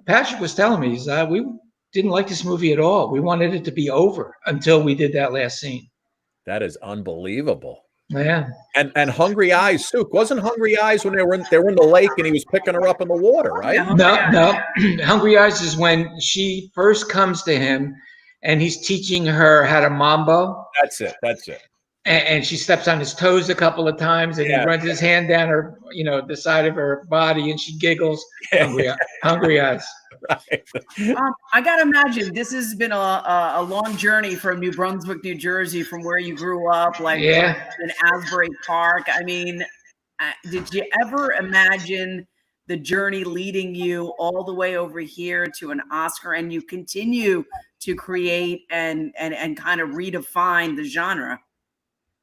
Patrick was telling me, we didn't like this movie at all. We wanted it to be over until we did that last scene. That is unbelievable. Yeah. And Hungry Eyes, Suk, wasn't Hungry Eyes when they were in the lake and he was picking her up in the water, right? No. Hungry Eyes is when she first comes to him and he's teaching her how to mambo. That's it. And she steps on his toes a couple of times, and he runs his hand down her, the side of her body, and she giggles. Hungry Eyes. Right. I gotta imagine this has been a long journey from New Brunswick, New Jersey, from where you grew up, in Asbury Park. I mean, did you ever imagine the journey leading you all the way over here to an Oscar, and you continue to create and kind of redefine the genre?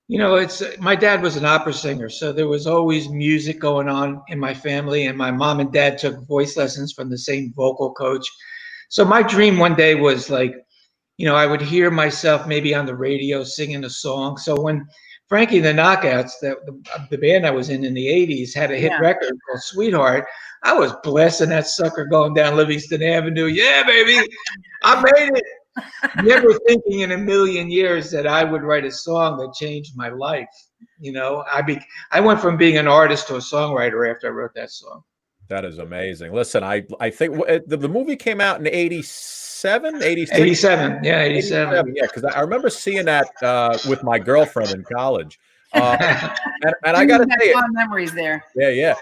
My dad was an opera singer, so there was always music going on in my family, and my mom and dad took voice lessons from the same vocal coach. So my dream one day was like, I would hear myself maybe on the radio singing a song. So when Frankie and the Knockouts, the band I was in the 80s, had a hit record called Sweetheart, I was blasting that sucker going down Livingston Avenue. Yeah, baby, I made it. Never thinking in a million years that I would write a song that changed my life. I went from being an artist to a songwriter after I wrote that song. That is amazing. Listen, I think the movie came out in 87, 86? 87. Yeah, 87. Yeah, because I remember seeing that with my girlfriend in college. And I got to tell you, memories there. Yeah.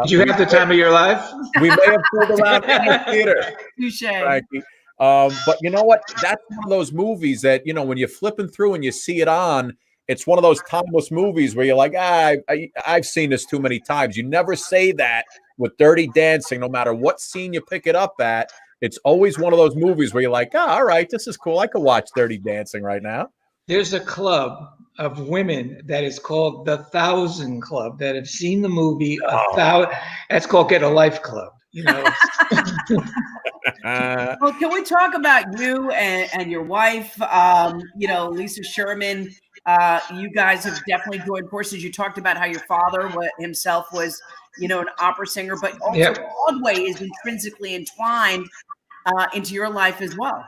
Did you have the time of your life? We may have pulled around in the theater. Touche. Frankie. But you know what? That's one of those movies that, when you're flipping through and you see it on, it's one of those timeless movies where you're like, I've seen this too many times. You never say that with Dirty Dancing, no matter what scene you pick it up at. It's always one of those movies where you're like, all right, this is cool. I could watch Dirty Dancing right now. There's a club of women that is called the 1,000 Club that have seen the movie 1,000. That's called Get a Life Club. Well, can we talk about you and your wife, Lisa Sherman? You guys have definitely joined forces. You talked about how your father himself was, an opera singer, but also Broadway is intrinsically entwined into your life as well.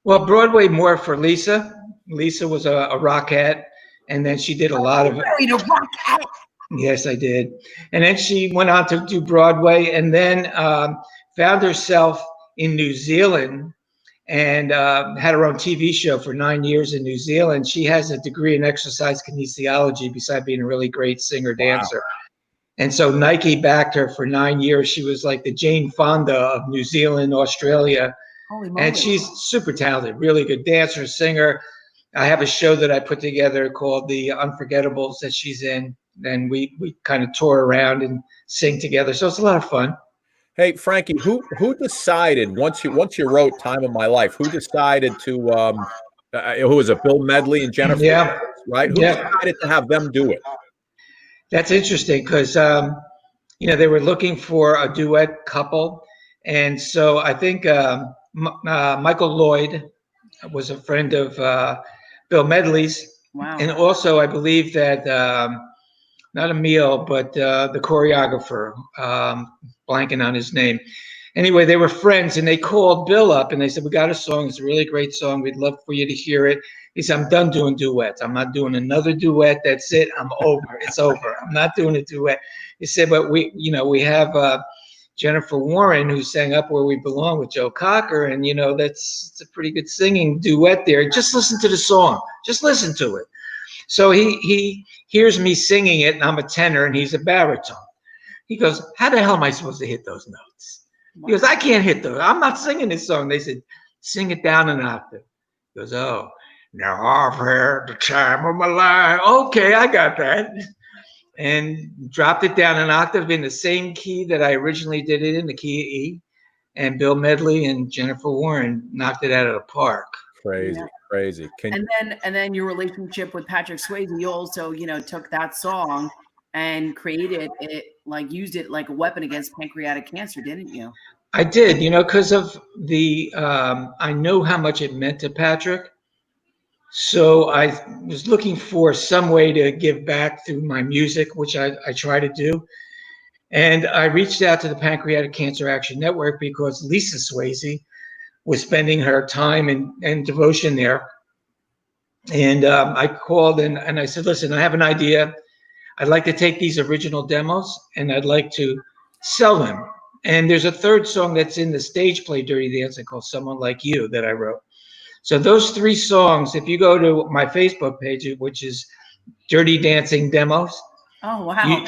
Well, Broadway more for Lisa. Lisa was a rockette, and then she did a lot of married a rockette. Yes, I did. And then she went on to do Broadway, and then found herself in New Zealand and had her own TV show for 9 years in New Zealand. She has a degree in exercise kinesiology besides being a really great singer dancer. And so Nike backed her for 9 years. She was like the Jane Fonda of New Zealand, Australia. Holy moly. And she's super talented, really good dancer, singer. I have a show that I put together called The Unforgettables that she's in. And we kind of tour around and sing together. So it's a lot of fun. Hey, Frankie, who decided once you wrote "Time of My Life"? Who decided to who was it? Bill Medley and Jennifer, Yeah. right? Who decided to have them do it? That's interesting because they were looking for a duet couple, and so I think Michael Lloyd was a friend of Bill Medley's, Wow. and also I believe that not Emil, but the choreographer, blanking on his name. Anyway, they were friends, and they called Bill up, and they said, "We got a song. It's a really great song. We'd love for you to hear it." He said, "I'm done doing duets. I'm not doing another duet. That's it. I'm over. It's over. I'm not doing a duet." He said, "But we have Jennifer Warren, who sang Up Where We Belong with Joe Cocker, and it's a pretty good singing duet there. Just listen to the song. Just listen to it." So he hears me singing it, and I'm a tenor, and he's a baritone. He goes, "How the hell am I supposed to hit those notes?" He goes, "I can't hit those. I'm not singing this song." They said, "Sing it down an octave." He goes, "Oh, now I've had the time of my life." Okay, I got that. And dropped it down an octave in the same key that I originally did it in, the key of E. And Bill Medley and Jennifer Warren knocked it out of the park. Crazy, crazy. And then your relationship with Patrick Swayze, you also, took that song and created it, like used it like a weapon against pancreatic cancer, didn't you? I did, because of the I know how much it meant to Patrick. So I was looking for some way to give back through my music, which I try to do. And I reached out to the Pancreatic Cancer Action Network because Lisa Swayze was spending her time and devotion there. And I called and I said, "Listen, I have an idea. I'd like to take these original demos and I'd like to sell them." And there's a third song that's in the stage play Dirty Dancing called Someone Like You that I wrote. So those 3 songs, if you go to my Facebook page, which is Dirty Dancing Demos, oh wow,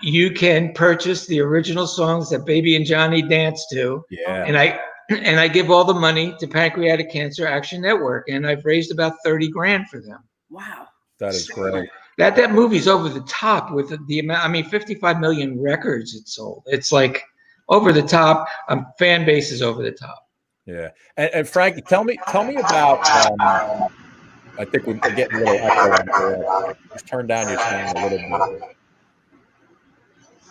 you can purchase the original songs that Baby and Johnny dance to. Yeah. And I give all the money to Pancreatic Cancer Action Network, and I've raised about 30 grand for them. Wow, that is great. That movie's over the top with the amount. I mean, 55 million records it sold. It's like over the top. Fan base is over the top. Yeah, and Frankie, tell me about. I think we're getting a little echo. Just turn down your sound a little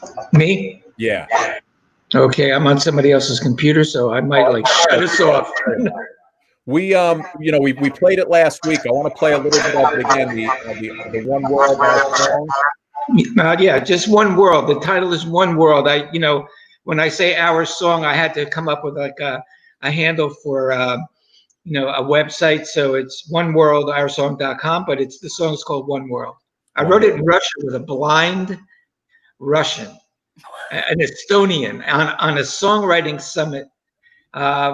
bit. Me? Yeah. Okay, I'm on somebody else's computer, so I might shut us off. We we played it last week. I want to play a little bit of it again. The One World song. Yeah, just One World. The title is One World. When I say our song, I had to come up with like a handle for a website. So it's oneworldoursong.com, but the song is called One World. I wrote it in Russian with a blind Russian, an Estonian, on a songwriting summit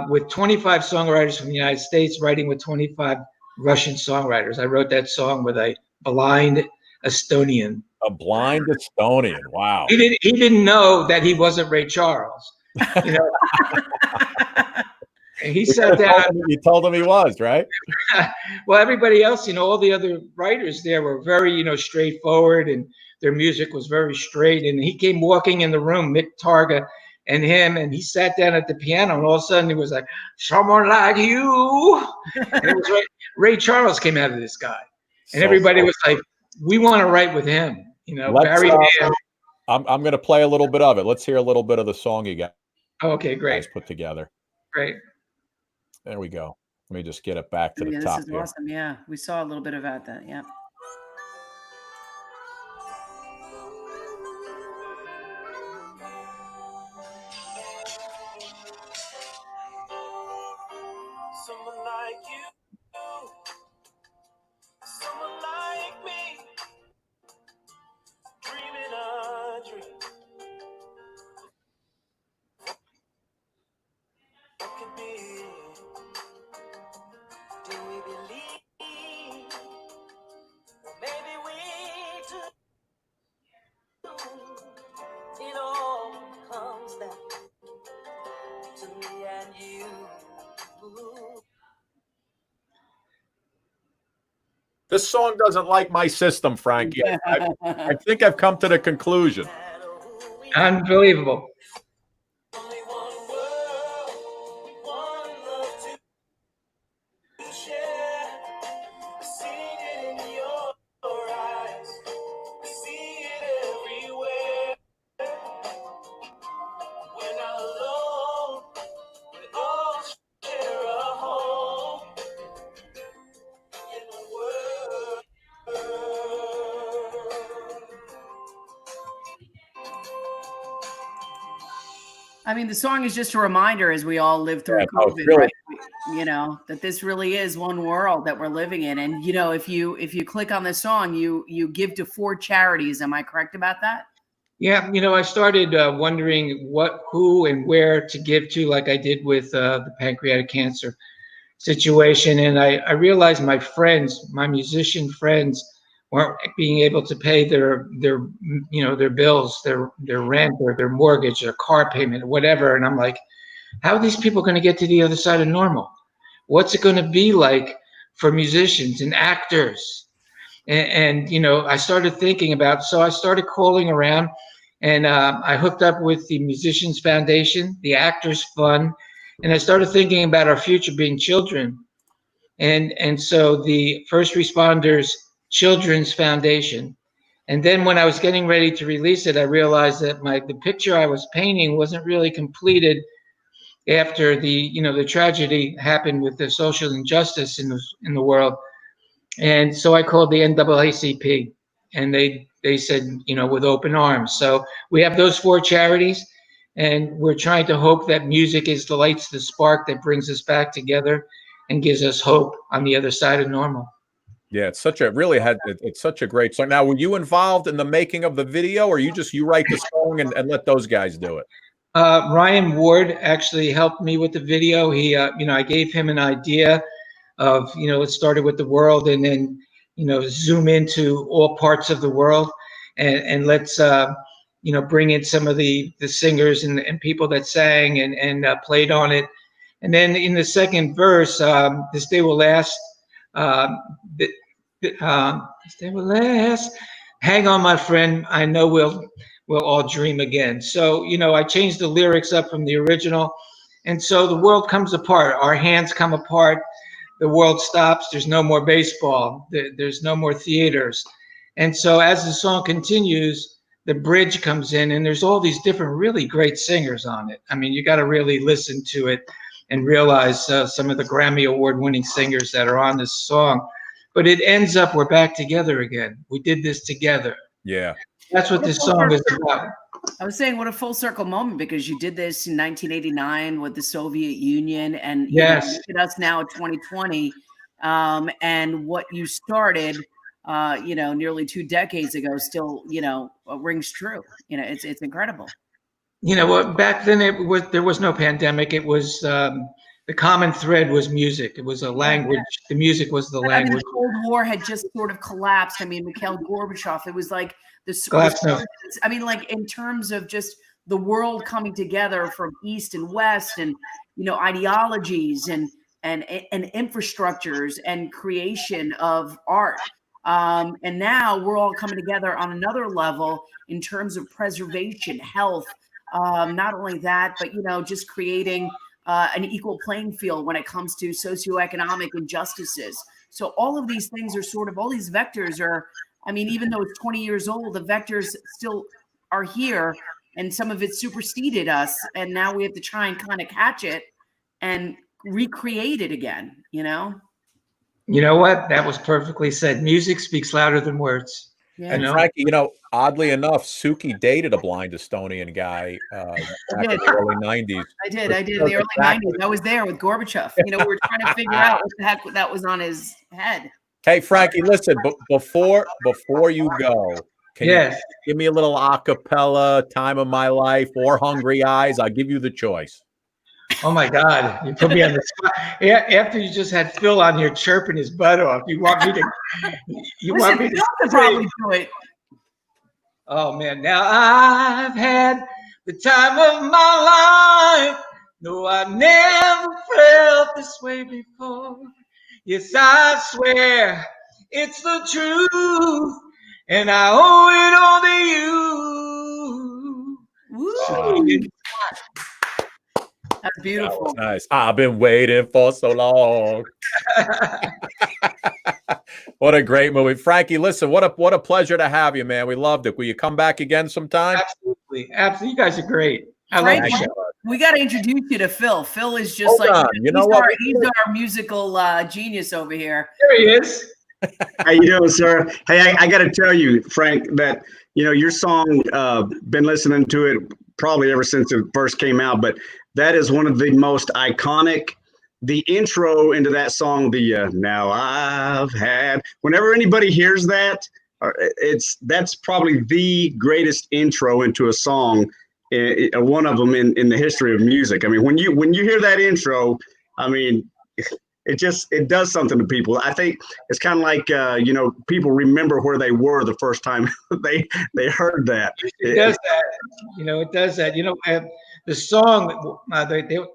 with 25 songwriters from the United States writing with 25 Russian songwriters. I wrote that song with a blind Estonian. A blind Estonian. Wow. He didn't know that he wasn't Ray Charles. And he sat down. You told him he was, right? Well, everybody else, all the other writers there were very, straightforward, and their music was very straight. And he came walking in the room, Mick Targa and him, and he sat down at the piano, and all of a sudden he was like, "Someone like you." And it was Ray Charles came out of this guy, and everybody was like, "We want to write with him." Barry Mann. I'm going to play a little bit of it. Let's hear a little bit of the song you got. Okay, great. Put together. Great. There we go. Let me just get it back to the this top is here. awesome. Yeah, we saw a little bit about that. Yeah. Someone like you, someone like me, dreaming a dream. What could be? This song doesn't like my system, Frankie. I think I've come to the conclusion. Unbelievable. Only one world, one love to share. I see it in your eyes. I see it everywhere. We're not alone. We all share a home in the world. I mean, the song is just a reminder as we all live through Yeah, no, COVID, really. right? You know, that this really is one world that we're living in. And, you know, if you click on this song, you give to 4 charities. Am I correct about that? Yeah, I started wondering who, and where to give to, like I did with the pancreatic cancer situation. And I realized my friends, my musician friends, weren't being able to pay their bills, their rent or their mortgage or car payment or whatever. And I'm like, how are these people going to get to the other side of normal? What's it going to be like for musicians and actors? And I started thinking about, so I started calling around, and I hooked up with the Musicians Foundation, the Actors Fund, and I started thinking about our future being children. And so the First Responders Children's Foundation. And then when I was getting ready to release it, I realized that the picture I was painting wasn't really completed after the tragedy happened with the social injustice in the world. And so I called the NAACP, and they said, with open arms. So we have those 4 charities, and we're trying to hope that music lights the spark that brings us back together and gives us hope on the other side of normal. Yeah, it's such a great song. Now, were you involved in the making of the video, or you write the song and let those guys do it? Ryan Ward actually helped me with the video. He, I gave him an idea of, it started with the world, and then, zoom into all parts of the world, and let's, bring in some of the singers and people that sang and played on it. And then in the second verse, this day will last, this day will last. Hang on, my friend. I know we'll all dream again. So, I changed the lyrics up from the original. And so the world comes apart. Our hands come apart. The world stops. There's no more baseball. There's no more theaters. And so as the song continues, the bridge comes in, and there's all these different really great singers on it. I mean, you got to really listen to it and realize some of the Grammy Award-winning singers that are on this song. But it ends up, we're back together again. We did this together. Yeah. That's what this song is about. I was saying, what a full circle moment, because you did this in 1989 with the Soviet Union, and yes, look at us now, 2020, and what you started, nearly 2 decades ago, still, rings true. It's incredible. Back then there was no pandemic. It was the common thread was music. It was a language. The music was the language. I mean, the Cold War had just sort of collapsed. I mean, Mikhail Gorbachev. It was like I mean, like in terms of just the world coming together from East and West, and ideologies and infrastructures and creation of art. And now we're all coming together on another level in terms of preservation, health. Not only that, but just creating an equal playing field when it comes to socioeconomic injustices. So all of these things are all these vectors are, I mean, even though it's 20 years old, the vectors still are here, and some of it superseded us. And now we have to try and kind of catch it and recreate it again, You know what? That was perfectly said. Music speaks louder than words. Yeah. And Frankie, oddly enough, Suki dated a blind Estonian guy back in the early 90s. I did in the early 90s. I was there with Gorbachev. We were trying to figure out what the heck that was on his head. Hey, Frankie, listen, before you go, can you give me a little a cappella, Time of My Life, or Hungry Eyes? I'll give you the choice. Oh my God, you put me on the spot. After you just had Phil on here chirping his butt off, you want me to say, oh man, now I've had the time of my life. No, I never felt this way before. Yes, I swear It's the truth, and I owe it all to you. Woo. That's beautiful. That was nice. I've been waiting for so long. What a great movie, Frankie. Listen, what a pleasure to have you, man. We loved it. Will you come back again sometime? Absolutely. You guys are great. I love Frank, the show. we got to introduce you to Phil. Phil is just Hold on. You know what? He's our musical genius over here. There he is. How you doing, sir? Hey, I got to tell you, Frank, that your song. Been listening to it probably ever since it first came out, but that is one of the most iconic. The intro into that song, the "Now I've Had." Whenever anybody hears that, that's probably the greatest intro into a song. One of them in the history of music. I mean, when you hear that intro, I mean, it does something to people. I think it's kind of like people remember where they were the first time they heard that. It does that. It does that. The song,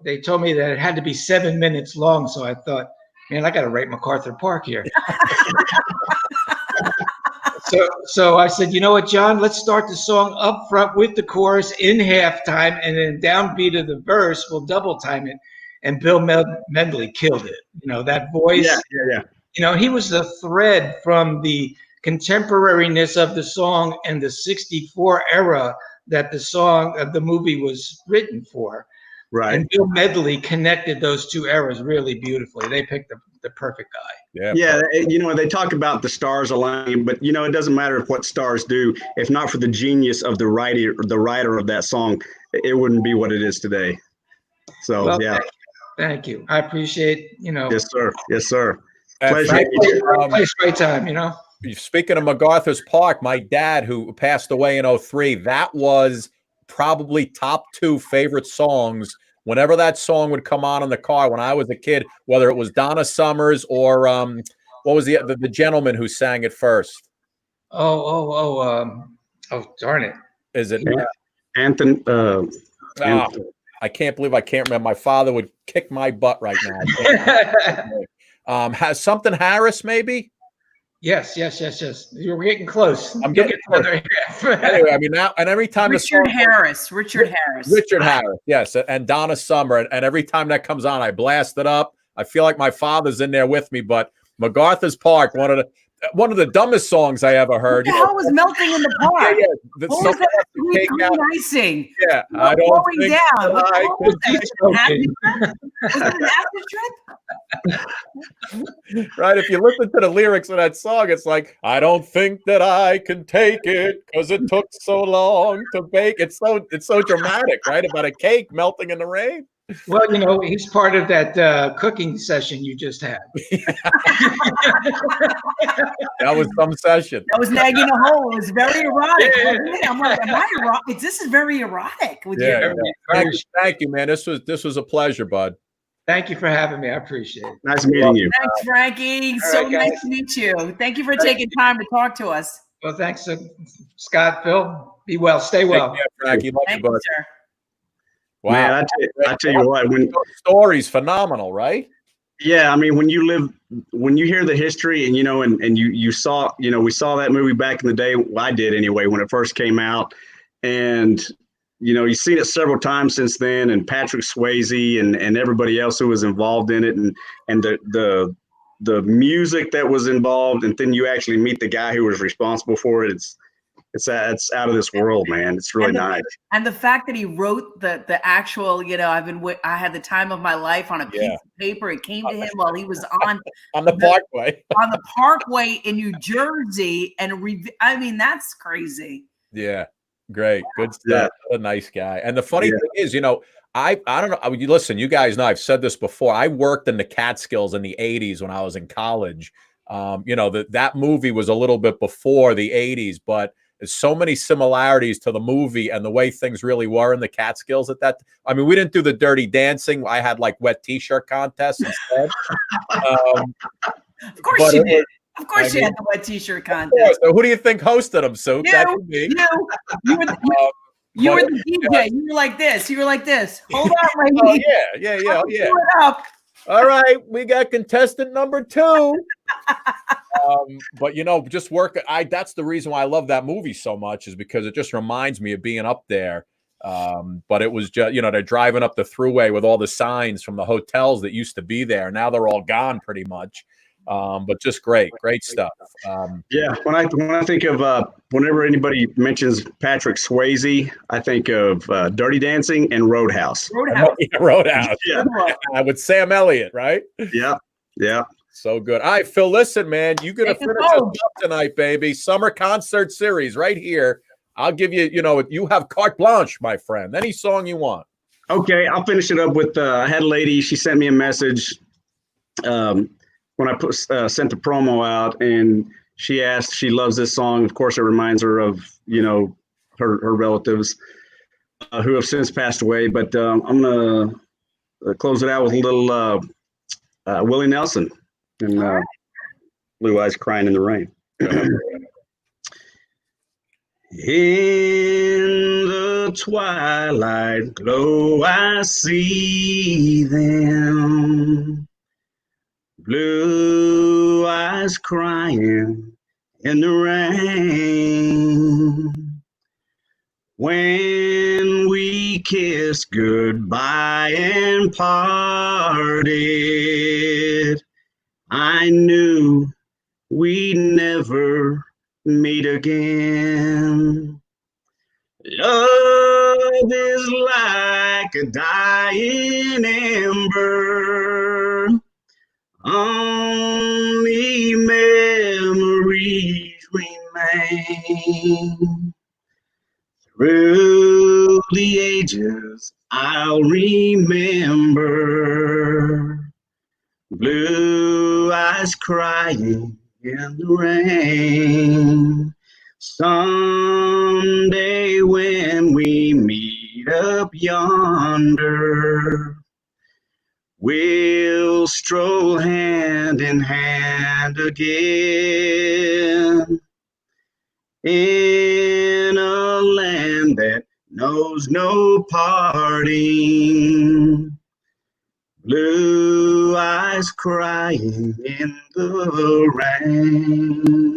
they told me that it had to be 7 minutes long. So I thought, man, I got to write MacArthur Park here. So I said, you know what, John, let's start the song up front with the chorus in halftime, and then downbeat of the verse, we'll double time it. And Bill Medley killed it. That voice. Yeah. He was the thread from the contemporariness of the song and the 64 era that the movie was written for. Right. And Bill Medley connected those two eras really beautifully. They picked the perfect guy. Yeah. They talk about the stars aligning, but it doesn't matter what stars do. If not for the genius of the writer of that song, it wouldn't be what it is today. So, well, yeah. Thank you. I appreciate, Yes, sir. Yes, sir. Pleasure. Great time, Speaking of MacArthur's Park, my dad, who passed away in 2003, that was probably top 2 favorite songs. Whenever that song would come on in the car when I was a kid, whether it was Donna Summers or what was the gentleman who sang it first? Oh, darn it. Is it Anthony? I can't believe I can't remember. My father would kick my butt right now. Has something Harris, maybe? Yes. You're getting close. I'm getting close. Anyway, I mean, now and every time Richard Harris, yes, and Donna Summer, and every time that comes on, I blast it up. I feel like my father's in there with me. But MacArthur's Park, one of the dumbest songs I ever heard. What the hell was melting in the park? What was that icing? Yeah, I don't think down. Was it an acid trip? Right. If you listen to the lyrics of that song, it's like, I don't think that I can take it because it took so long to bake. It's so dramatic, right? About a cake melting in the rain. Well, he's part of that cooking session you just had. That was some session. That was nagging a hole. It was very erotic. Yeah. I'm like, am I erotic? This is very erotic with you. Thank you, man. This was a pleasure, bud. Thank you for having me. I appreciate it. Nice meeting you. Thanks, Frankie. So nice to meet you. Thank you for taking time to talk to us. Well, thanks, Scott, Phil. Be well. Stay well. Frankie. Love Thank you, bud. you, sir. Wow. Man, I tell you what, story's phenomenal, right? Yeah, I mean, when you hear the history and and you saw, we saw that movie back in the day. Well, I did anyway when it first came out, and you've seen it several times since then. And Patrick Swayze and everybody else who was involved in it, and the music that was involved, and then you actually meet the guy who was responsible for it. It's out of this world, man. It's really nice. And the fact that he wrote the actual, I had the time of my life on a piece of paper. It came to him while he was on the Parkway. On the Parkway in New Jersey. And I mean, that's crazy. Yeah. Great. Good stuff. Yeah. What a nice guy. And the funny thing is, I don't know. Listen, you guys know I've said this before. I worked in the Catskills in the 80s when I was in college. That movie was a little bit before the 80s, but there's so many similarities to the movie and the way things really were in the Catskills at that. I mean, we didn't do the Dirty Dancing. I had like wet T-shirt contests instead. Of course you did. Of course you had the wet T-shirt contest. So who do you think hosted them, Sue? You were the DJ. You were like this. Hold on, lady. Yeah. All right, we got contestant number 2. But just work. That's the reason why I love that movie so much, is because it just reminds me of being up there. But it was just, they're driving up the throughway with all the signs from the hotels that used to be there. Now they're all gone pretty much. But just great stuff. Yeah, when I think of whenever anybody mentions Patrick Swayze, I think of Dirty Dancing and Roadhouse. Roadhouse. Yeah. With Sam Elliott, right? Yeah. So good. All right, Phil, listen, man, you're going to finish us up tonight, baby. Summer concert series right here. I'll give you, you have carte blanche, my friend. Any song you want. Okay, I'll finish it up with, I had a lady, she sent me a message when I sent the promo out, and she asked, she loves this song. Of course, it reminds her of, her relatives who have since passed away. But I'm going to close it out with a little Willie Nelson and Blue Eyes Crying in the Rain. In the twilight glow, I see them, blue eyes crying in the rain. When we kissed goodbye and parted, I knew we'd never meet again. Love is like a dying ember, only memories remain. Through the ages I'll remember blue eyes crying in the rain. Someday when we meet up yonder, we'll stroll hand in hand again in a land that knows no parting. Blue eyes crying in the rain.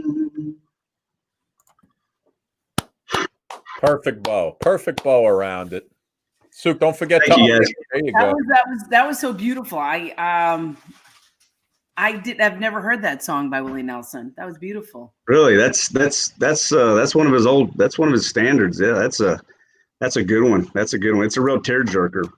Perfect bow around it. Suk, don't forget Thank you, guys. There you go. That was so beautiful. I've never heard that song by Willie Nelson. That was beautiful. Really, that's one of his standards. Yeah, that's a good one. That's a good one. It's a real tearjerker.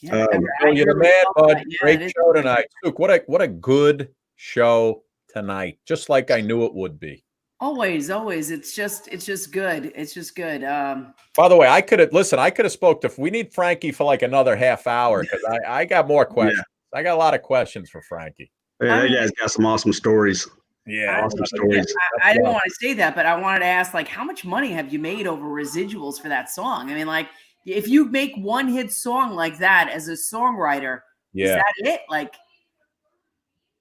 Yeah, you're the man, bud. Great show tonight. Suk, what a good show tonight. Just like I knew it would be. Always. It's just good. It's just good. By the way, I could have spoke to, we need Frankie for like another half hour, because I got more questions. Yeah. I got a lot of questions for Frankie. Yeah, you guys got some awesome stories. Yeah, awesome stories. I didn't want to say that, but I wanted to ask, like, how much money have you made over residuals for that song? I mean, like, if you make one hit song like that as a songwriter, is that it? Like,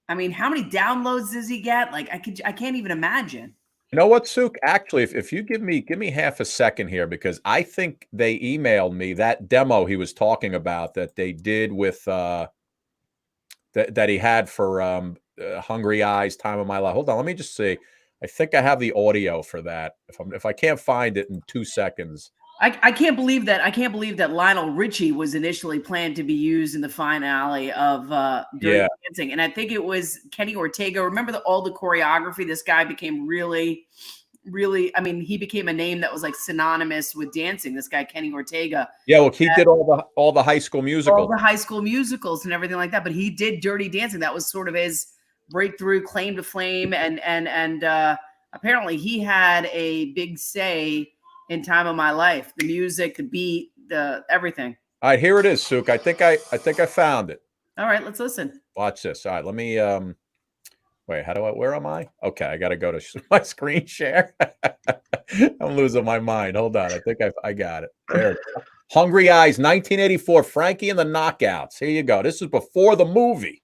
I mean, how many downloads does he get? Like, I can't even imagine. You know what, Suk? Actually, if you give me half a second here, because I think they emailed me that demo he was talking about that they did with that he had for Hungry Eyes, Time of My Life. Hold on, let me just see. I think I have the audio for that. If I can't find it in 2 seconds. I can't believe that Lionel Richie was initially planned to be used in the finale of Dirty Dancing, and I think it was Kenny Ortega. Remember all the choreography? This guy became really. I mean, he became a name that was like synonymous with dancing. This guy Kenny Ortega. Yeah, well, he did all the High School Musicals, all the High School Musicals, and everything like that. But he did Dirty Dancing. That was sort of his breakthrough, claim to fame, and apparently he had a big say in Time of My Life, the music, the beat, the everything. All right, here it is, Suk. I think I found it. All right, let's listen. Watch this. All right, let me wait, where am I? Okay, I got to go to my screen share. I'm losing my mind. Hold on. I think I got it. There it is. Hungry Eyes, 1984, Frankie and the Knockouts. Here you go. This is before the movie.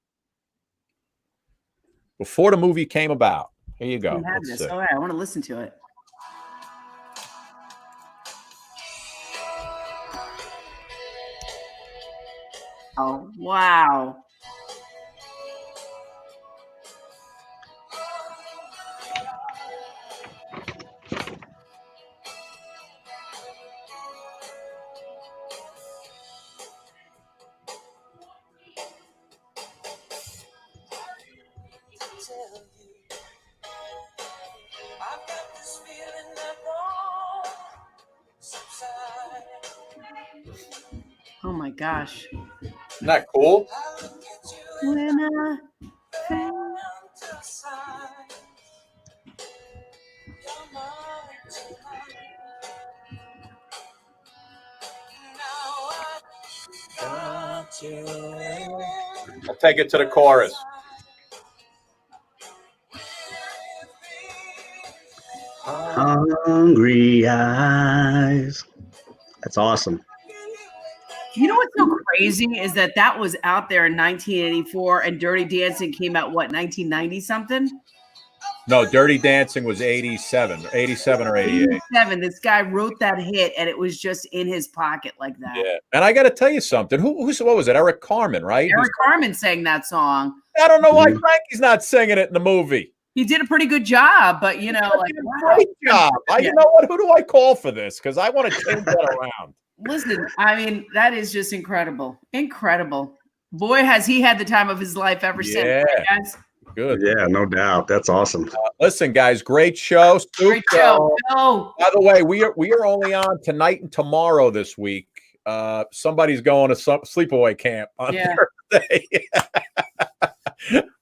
Before the movie came about. Here you go. All right, I want to listen to it. Oh, wow. you. I've got this feeling that won't subside. Oh my gosh. Isn't that cool? I look at you When and I I feel down to the side. You're mine tonight. Now I got you. I'll take it to the chorus. Hungry eyes. That's awesome. You know what's so crazy is that that was out there in 1984 and Dirty Dancing came out, what, 1990 something? No, Dirty Dancing was 87 or 88. 87. This guy wrote that hit and it was just in his pocket like that. Yeah. And I got to tell you something. What was it? Eric Carmen, right? Eric Carmen sang that song. I don't know why Frankie's not singing it in the movie. He did a pretty good job, but you know, like, wow. Great job. You know what? Who do I call for this? Because I want to change that around. Listen, I mean, that is just incredible. Incredible. Boy, has he had the time of his life ever since. Yeah. Right, guys? Good. Yeah, no doubt. That's awesome. Listen, guys, great show. Great show. Phil. By the way, we are only on tonight and tomorrow this week. Somebody's going to some sleepaway camp on Thursday.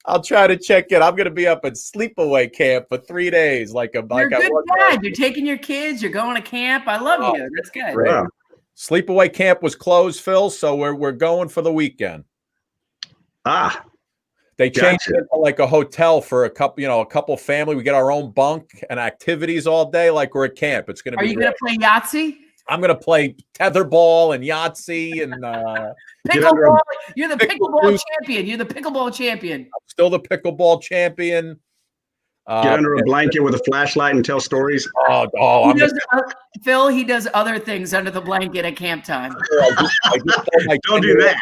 I'll try to check it. I'm going to be up at sleepaway camp for 3 days. You're a good dad. You're taking your kids. You're going to camp. I love you. That's good. Wow. Sleepaway camp was closed, Phil, so we're going for the weekend. They changed it to like a hotel for a couple family. We get our own bunk and activities all day, like we're at camp. It's going to be. Are you going to play Yahtzee? I'm going to play tetherball and Yahtzee and pickleball. You're the pickleball champion. You're the pickleball champion. I'm still the pickleball champion. Get under a blanket with a flashlight and tell stories. Phil, he does other things under the blanket at camp time. Don't do that.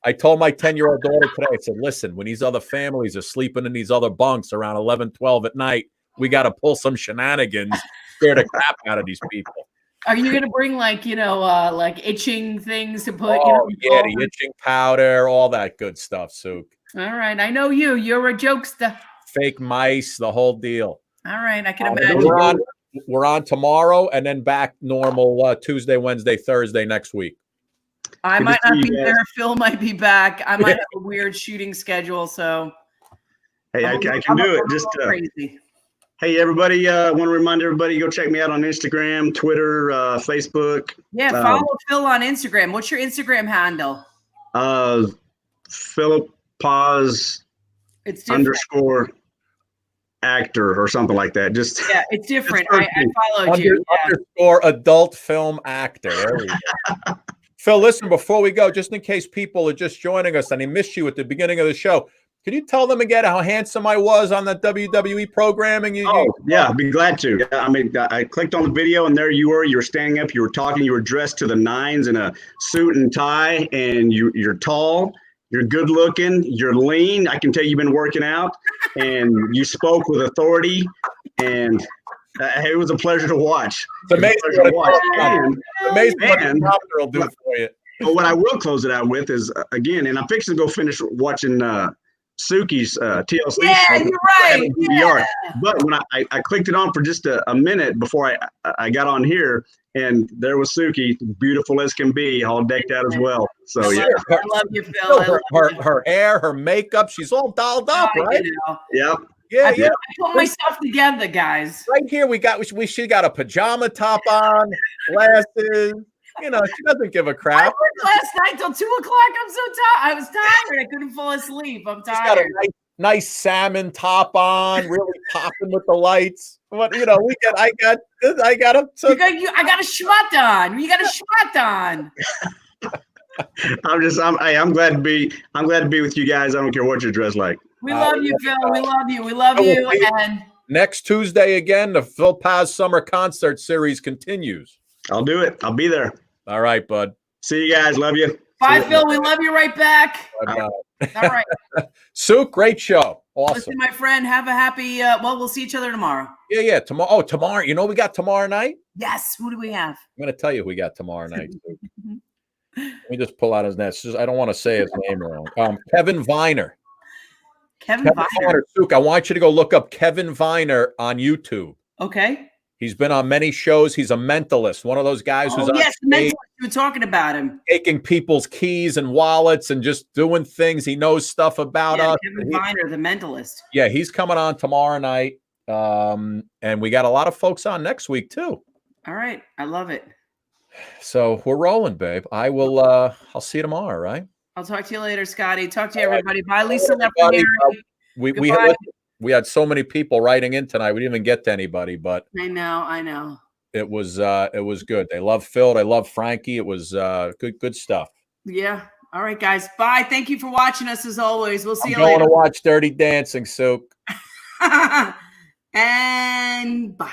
I told my 10-year-old daughter today, I said, listen, when these other families are sleeping in these other bunks around 11, 12 at night, we got to pull some shenanigans, scare the crap out of these people. Are you going to bring like itching things to put? The itching powder, all that good stuff, Suk. All right. I know you. You're a jokester. Fake mice, the whole deal. All right. I can imagine. We're on tomorrow and then back normal Tuesday, Wednesday, Thursday next week. I might not be there. Phil might be back. I might have a weird shooting schedule. So, hey, I can do it. Just crazy. Hey, everybody, want to remind everybody, go check me out on Instagram, Twitter, Facebook. Yeah, follow Phil on Instagram. What's your Instagram handle? Philip Paz _ actor or something like that. Just it's different. I followed you. _ adult film actor. There we go. Phil, listen, before we go, just in case people are just joining us and they missed you at the beginning of the show, could you tell them again how handsome I was on that WWE programming? Yeah, I'd be glad to. I mean, I clicked on the video and there you were. You were standing up. You were talking. You were dressed to the nines in a suit and tie, and you're tall. You're good looking. You're lean. I can tell you've been working out, and you spoke with authority. And it was a pleasure to watch. It's amazing what a doctor will do for you. But what I will close it out with is again, and I'm fixing to go finish watching Suki's TLC. Yeah, you're right. Yeah. But when I clicked it on for just a minute before I got on here, and there was Suki, beautiful as can be, all decked out as well. So yeah, I love you, Phil. Her hair, her makeup, she's all dolled up, right? Yep. Yeah, I put myself together, guys. Right here, she got a pajama top on, glasses. She doesn't give a crap. I worked last night till 2 o'clock. I'm so tired. I was tired. I couldn't fall asleep. I'm tired. She's got a nice salmon top on, really popping with the lights. What I got I got a schmut on. You got a schmut on. I'm glad to be with you guys. I don't care what you're dressed like. We love you, Phil. We love you. We love you. And next Tuesday again, the Phil Paz Summer Concert Series continues. I'll do it. I'll be there. All right, bud. See you guys. Love you. Bye, Phil. We love you right back. Bye. All right. Suk, great show. Awesome. Listen, my friend, have a happy, we'll see each other tomorrow. Yeah. Tomorrow. Oh, tomorrow. You know we got tomorrow night? Yes. Who do we have? I'm going to tell you who we got tomorrow night. Let me just pull out his name. I don't want to say his name wrong. Kevin Viner. Kevin Viner. Suk, I want you to go look up Kevin Viner on YouTube. Okay. He's been on many shows. He's a mentalist, one of those guys who's on yes, the stage mentalist. You were talking about him. taking people's keys and wallets and just doing things. He knows stuff about us. Kevin Viner, the mentalist. Yeah, he's coming on tomorrow night. And we got a lot of folks on next week too. All right. I love it. So we're rolling, babe. I'll see you tomorrow, right? I'll talk to you later, Scotty. Talk to you, everybody. Bye, Lisa. Everybody, we had so many people writing in tonight. We didn't even get to anybody, but I know. it was good. They love Phil. They love Frankie. It was good stuff. Yeah. All right, guys. Bye. Thank you for watching us as always. We'll see you later. I'm later. going to watch Dirty Dancing, Suk. And bye.